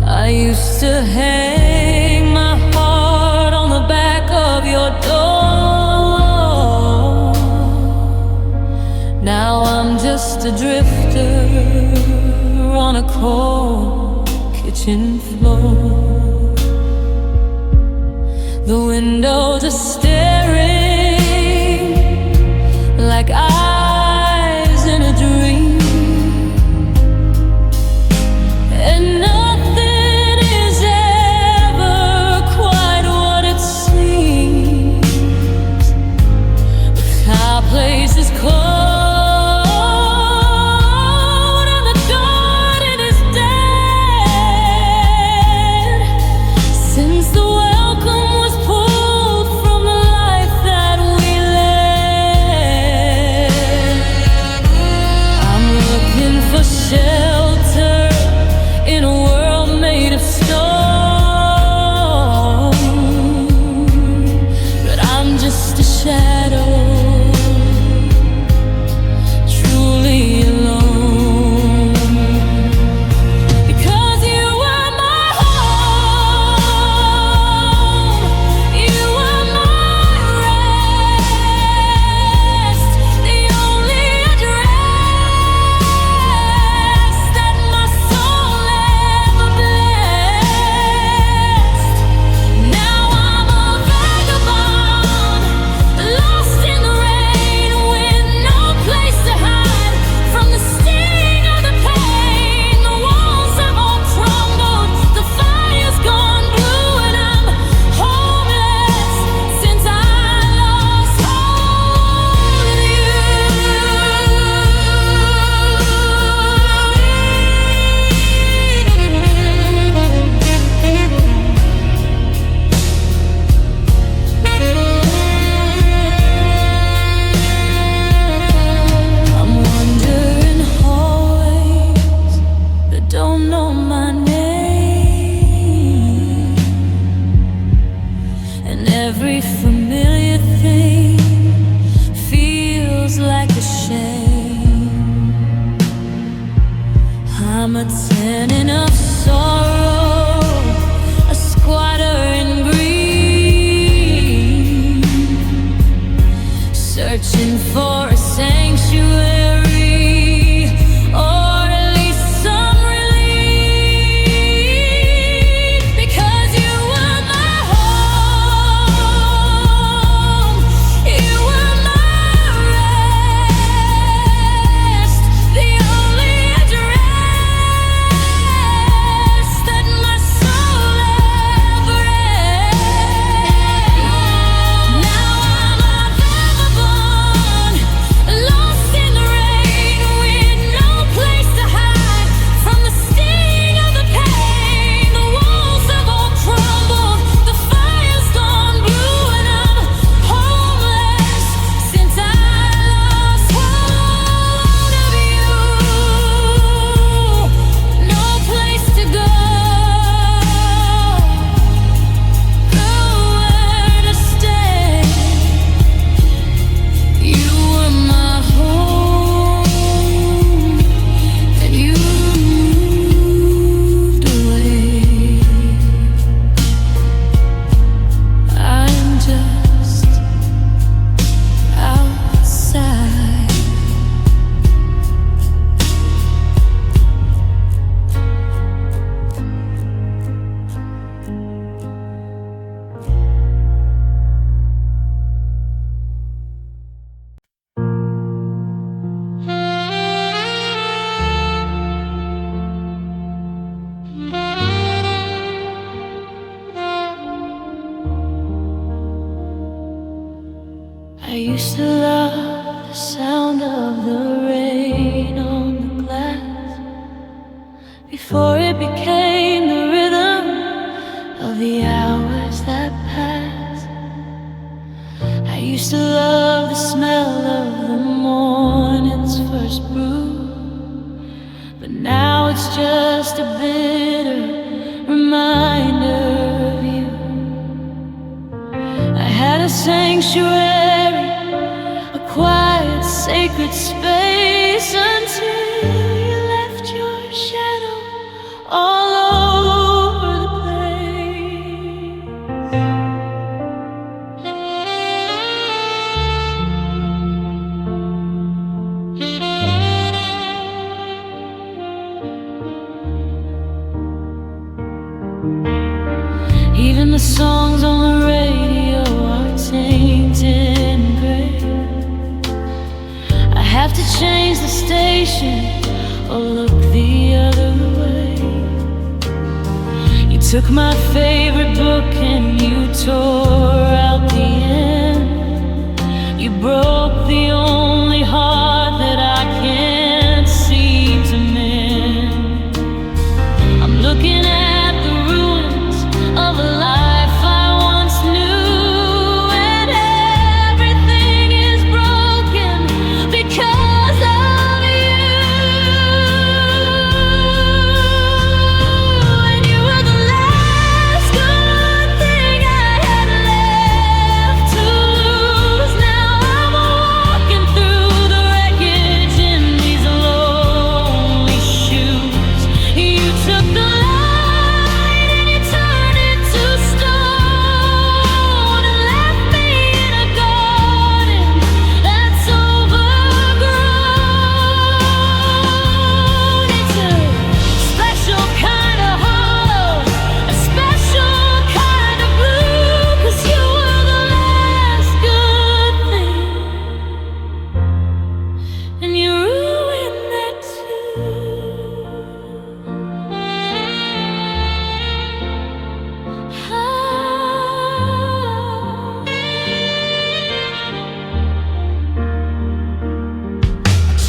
I used to hang my heart on the back of your door. Now I'm just a drifter on a cold kitchen floor. The windows are staring like eyes in a dream, and nothing is ever quite what it seems. Our place is cold and the garden is dead, since the welcome was pulled from the life that we led. I'm looking for shelter in a world made of stone, but I'm just a shadow, truly alone. Because you were my home, you were my rest, the only address that my soul ever blessed. Now I'm a vagabond, lost in the rain, with no place to hide from the sting of the pain. The walls have all crumbled, the fire's gone blue, and I'm homeless since I lost hold of you. I'm wandering hallways that don't know my name, and every familiar thing feels like a shame. I'm a tenant of sorrow, a squatter in green, searching for a sanctuary, or at least some relief. Because you were my home, you were my rest, the only address that my soul ever had. Now I'm a vagabond, lost in the just a bitter reminder of you. I had a sanctuary, a quiet, sacred space until you left your shadow all over the place. Even the songs on the radio are tainted and gray. I have to change the station or look the other way. You took my favorite book and you tore out the end. You broke the only heart that I can't seem to mend. I'm looking at the ruins of a life I once knew, and everything is broken because of you. And you were the last good thing I had left to lose. Now I'm walking through the wreckage in these lonely shoes. You took the light and you turned it to stone and left me in a garden that's overgrown. It's a special kind of hollow, a special kind of blue, 'cause you were the last good thing, and you ruined that too.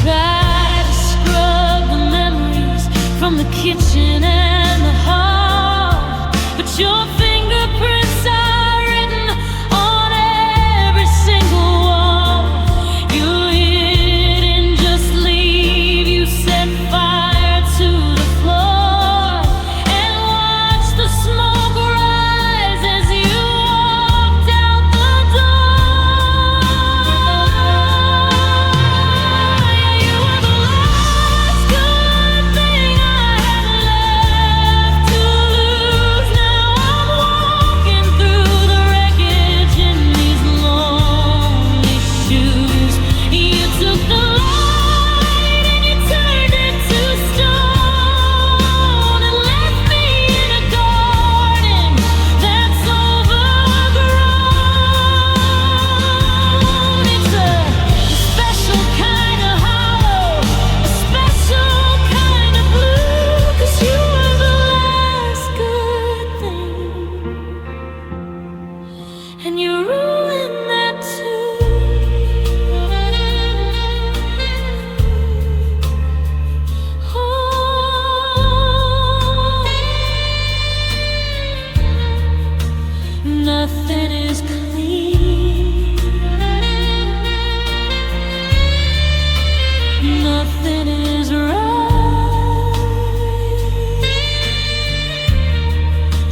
Try to scrub the memories from the kitchen and the hall, but your fingerprints are written on every single wall. You hid and just leave. You set fire to the floor and watched the smoke rise as you walked out the door. You were the last good thing I had left to lose. Now I'm walking through the wreckage in these lonely shoes. You took the light and you turned it to stone and left me in a garden that's overgrown. It's a special kind of hollow, a special kind of blue, 'cause you were the last good thing, and you ruined that too. Oh, nothing is clean, nothing is right,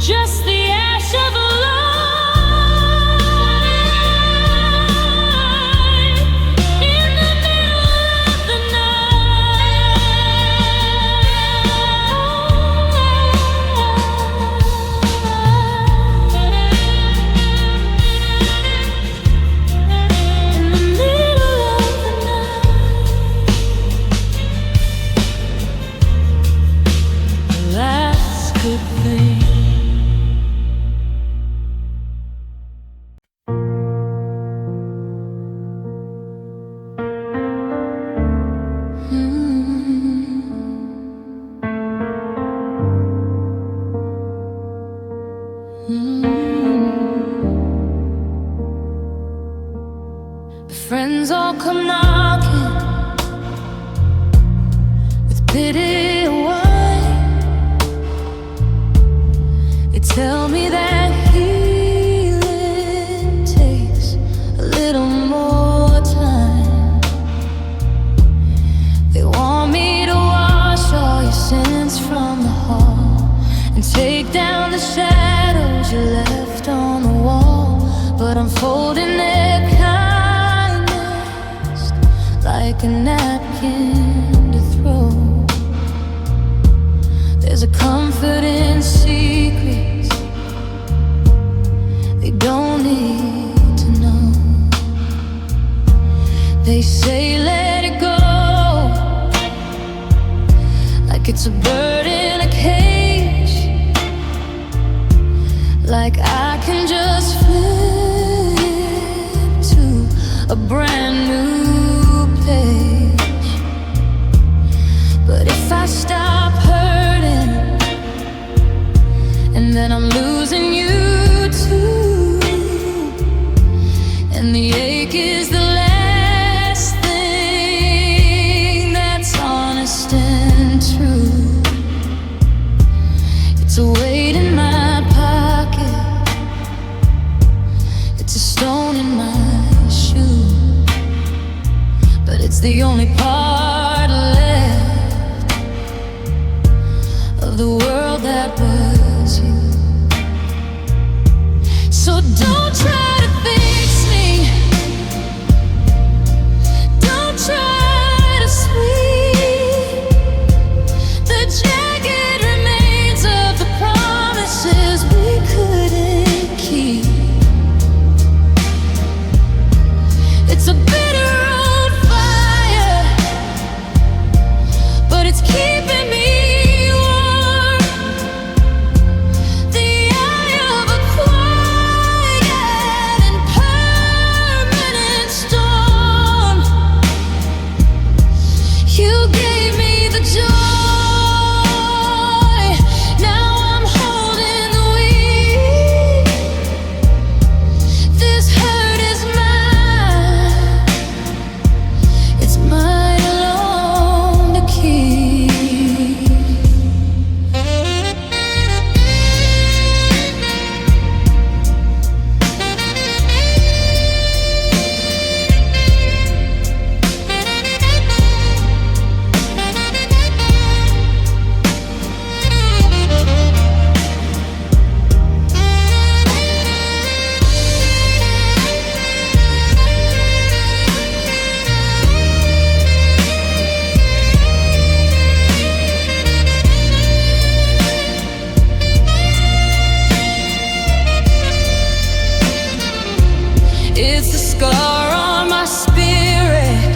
just the ash of a light in the middle of the night. In the middle of the night. like a napkin to throw. There's a comfort in secrets they don't need to know. They say let it go, like it's a bird in a cage, like I can just flip to a brand new page. But if I stop hurting, and then I'm losing you too, and the ache is the last thing that's honest and true. It's a weight in my pocket, it's a stone in my shoe, but it's the only part left of the world that was you. So don't try to fix me, don't try to sweep the jagged remains of the promises we couldn't keep. It's a bitter old fire, but it's keeping me warm. The eye of a quiet and permanent storm. You gave me the joy, now I'm holding the weed. This hurt is mine, it's mine alone to keep. It's the scar on my spirit,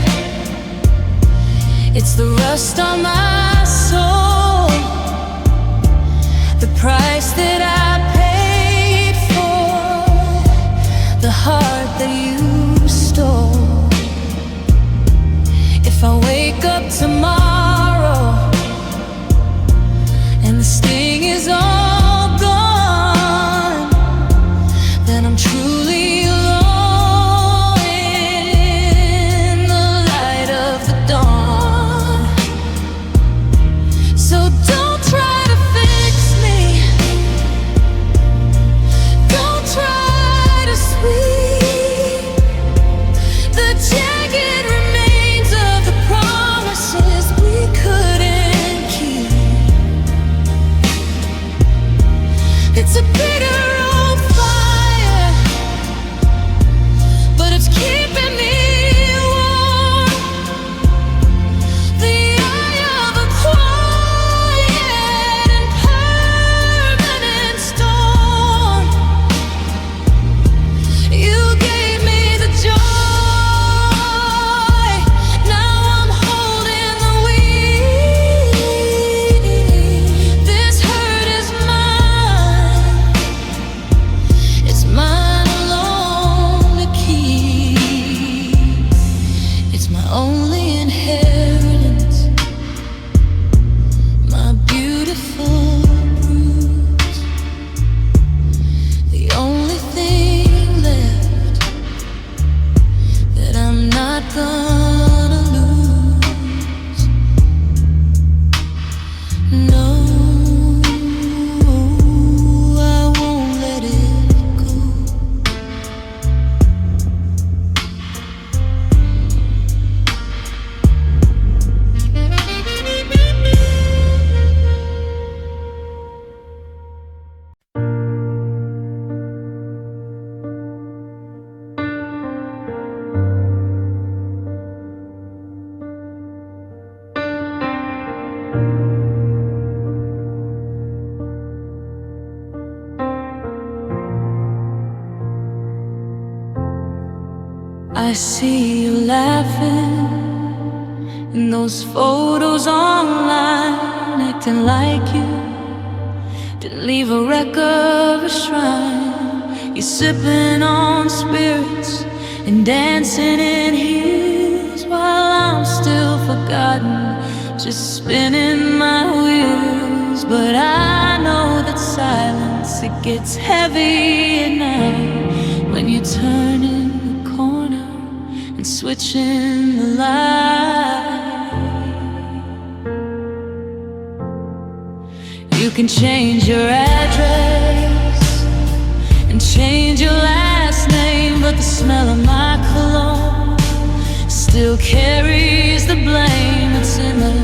it's the rust on my soul, the price that I paid for the heart that you stole. If I wake up tomorrow and the sting is all gone, then I'm truly alone in the light of the dawn. So don't try to fix me, don't try to sweep the jagged remains of the promises we couldn't keep. It's a bitter old fire, but it's keeping me warm. The eye of a quiet and permanent storm. You gave me the joy, now I'm holding the weed. This hurt is mine, it's mine alone to keep. It's my only inheritance, my beautiful bruise, the only thing left that I'm not gonna lose. No, I won't let it go. I see you laughing in those photos online, acting like you didn't leave a wreck of a shrine. You're sipping on spirits and dancing in heels while I'm still forgotten, just spinning my wheels. But I know that silence, it gets heavy at night when you turn in the corner and switch in the light. You can change your address and change your last name, but the smell of my cologne still carries the blame. It's in the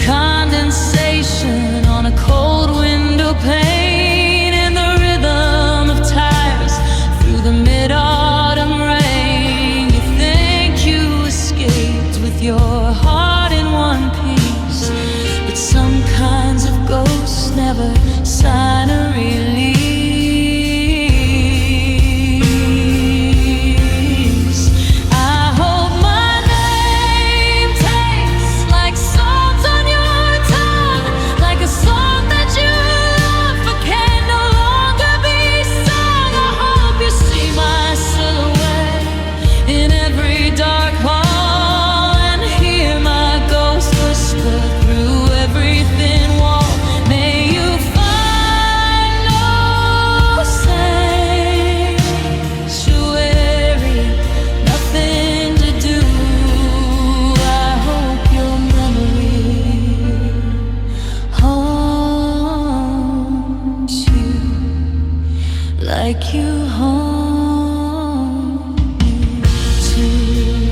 condensation on a cold window pane, and the rhythm of tires through the mid-autumn rain. You think you escaped with your heart in one piece, but some kinds of ghosts never sign a release. Like you haunt me too.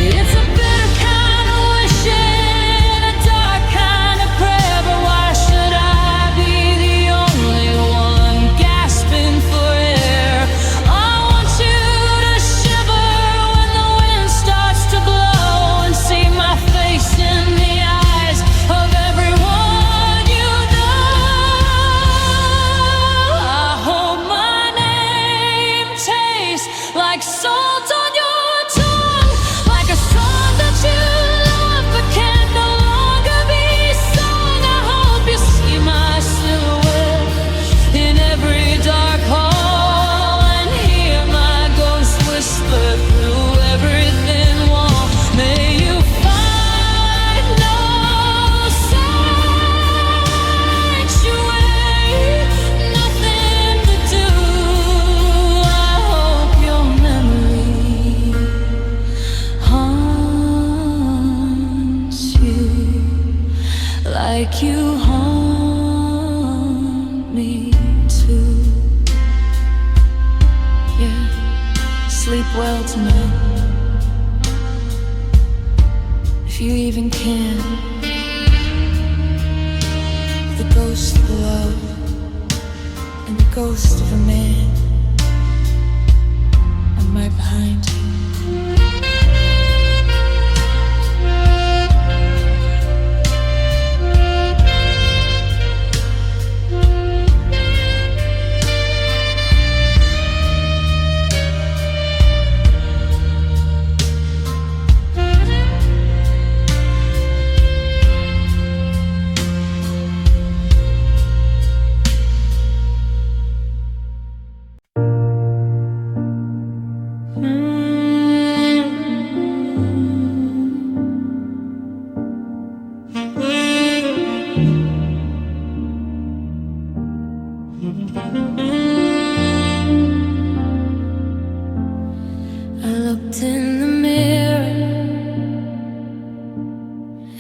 It's a bitter kind of wishing, a dark kind of prayer, but why should I be the only one gasping for air? I want you to shiver when the wind starts to blow, and see my face in the eyes of everyone you know. I hope my name tastes like salt on your tongue, like a song that you love but can no longer be sung. I hope you see my silhouette in every dark hall, and hear my ghost whisper through every thin wall. May you find no sanctuary, nothing to do. I hope your memory haunts you like you haunt me too. Yeah, sleep well tonight, if you even can. The ghost of love and the ghost of a man, I'm right behind you. I looked in the mirror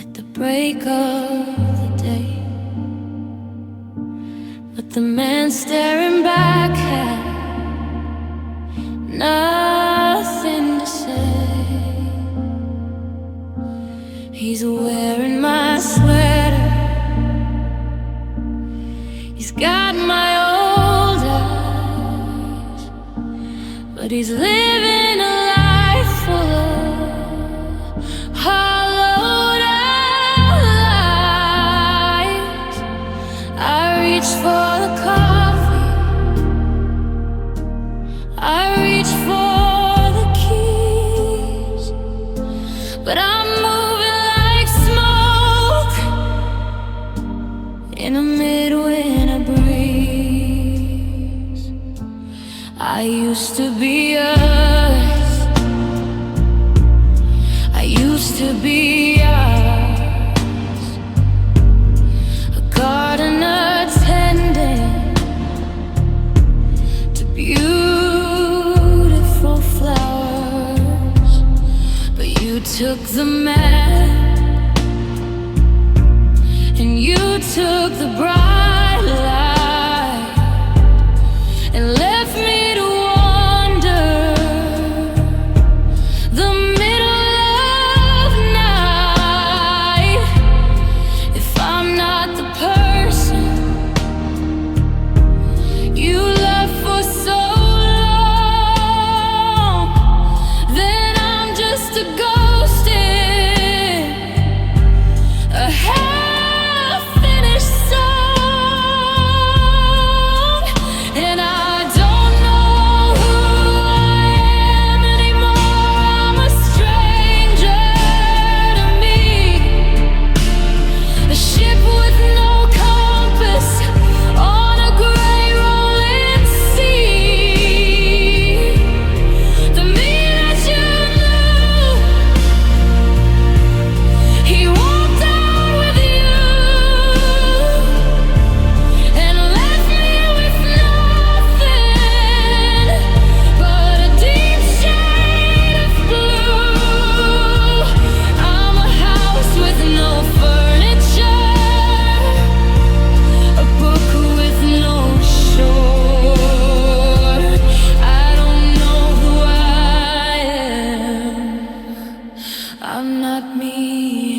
at the break of the day, but the man staring back had nothing to say. He's wearing my sweater, he's got my old eyes, he's living a life full of hollowed out lies. I reach for the coffee, I reach for the keys, but I'm moving like smoke in a midwinter breeze. I used to be us, I used to be us, a gardener tending to beautiful flowers. But you took the man, and you took the bright light, and left me to wander the middle of night. If I'm not the person you loved for so long, then I'm just a ghost in a half-finished song. And I don't know who I am anymore. I'm a stranger to me, a ship with no compass on a gray rolling sea. The me that you knew, he walked out with you and left me with nothing but a deep shade of blue. I'm a house with no furniture, a book with no shore. I don't know who I am. I'm not me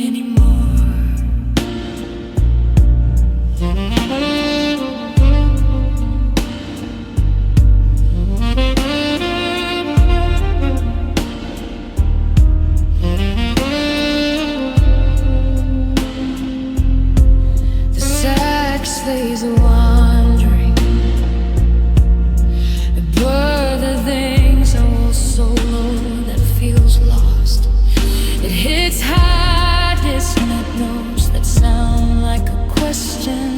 anymore. The sad slaves are wandering, the bird of things are all so low that feels lost. It hits high dissonant notes that sound like a question,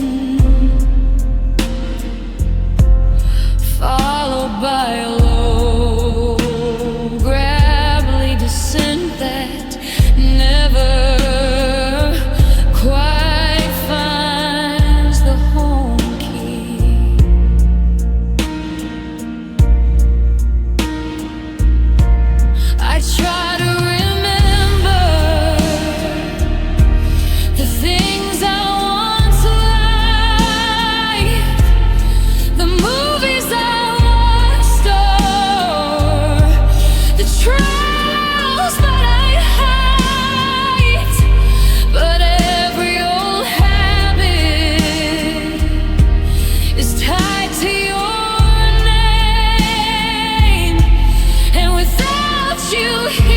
followed by a low, gravelly descent that never quite finds the home key. I try to remember the things I once liked, the movies I watched, or the trails that I hiked. But every old habit is tied to your name, and without you here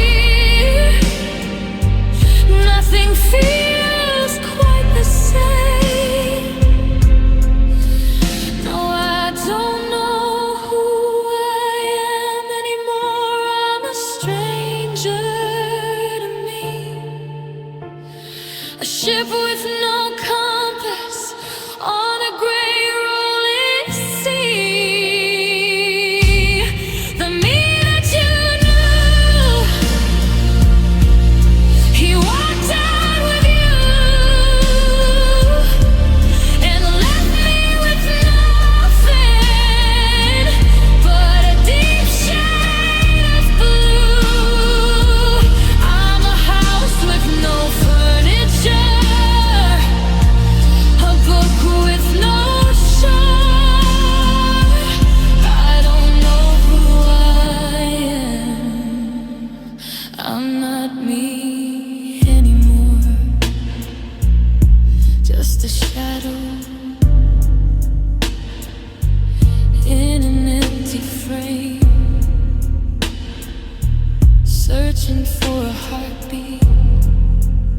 searching for a heartbeat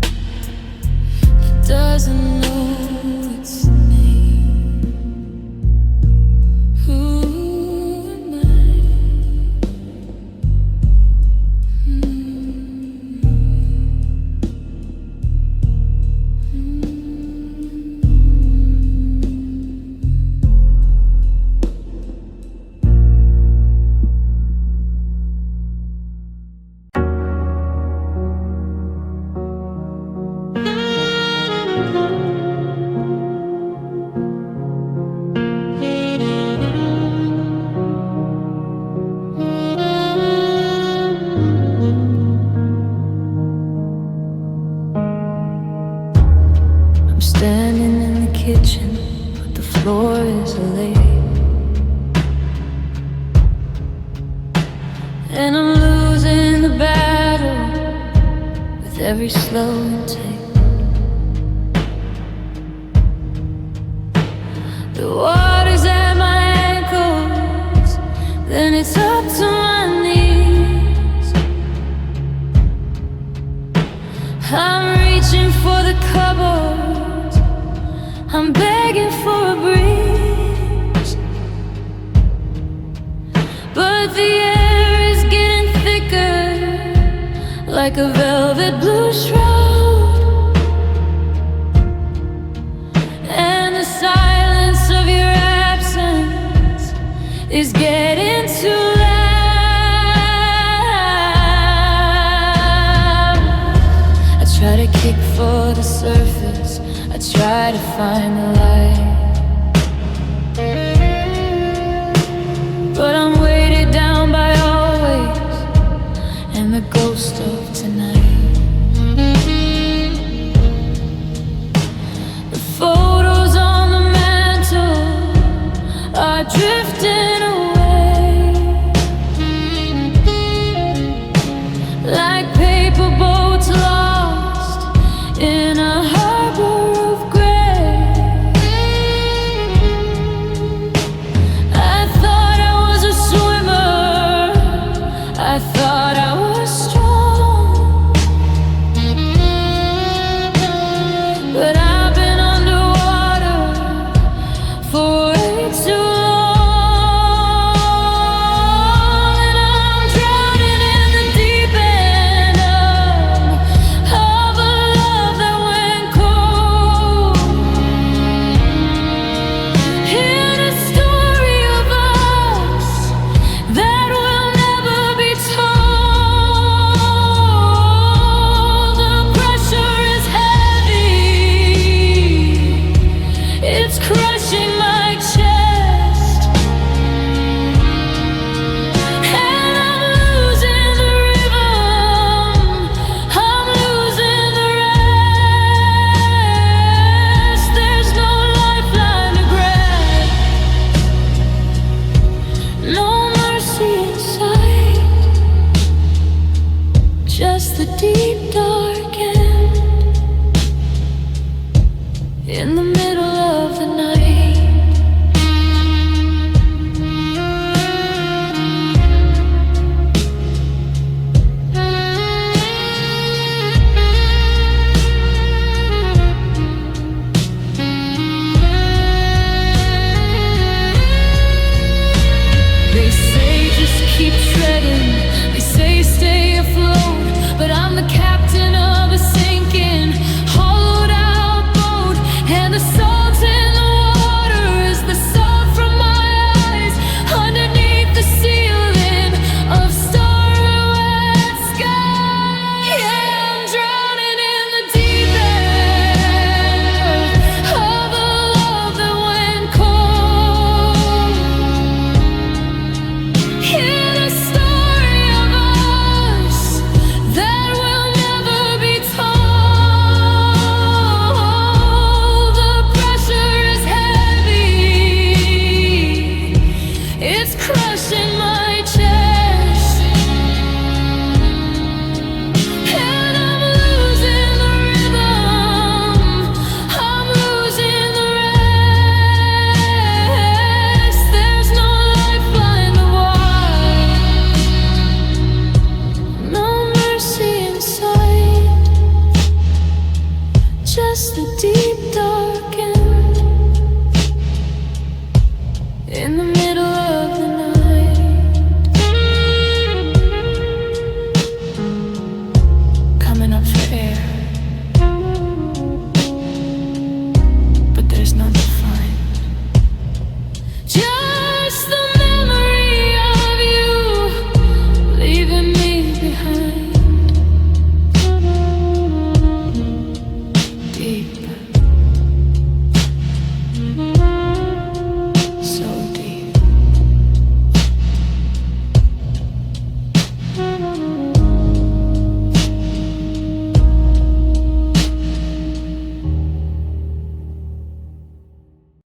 that doesn't know its name. Who am I? I'm standing in the kitchen, but the floor is laid, and I'm losing the battle with every slow intake. The water's at my ankles, then it's up to my knees. I'm reaching for the cupboard, I'm begging for a breeze, but the air is getting thicker, like a velvet blue shroud, and the silence of your absence is getting too loud. I try to kick for the surface, I try to find the light, but I'm weighted down by always and the ghost of tonight. The photos on the mantle are drifting away, like paper boats lost in a harbor of gray. I thought I was a swimmer, I thought I was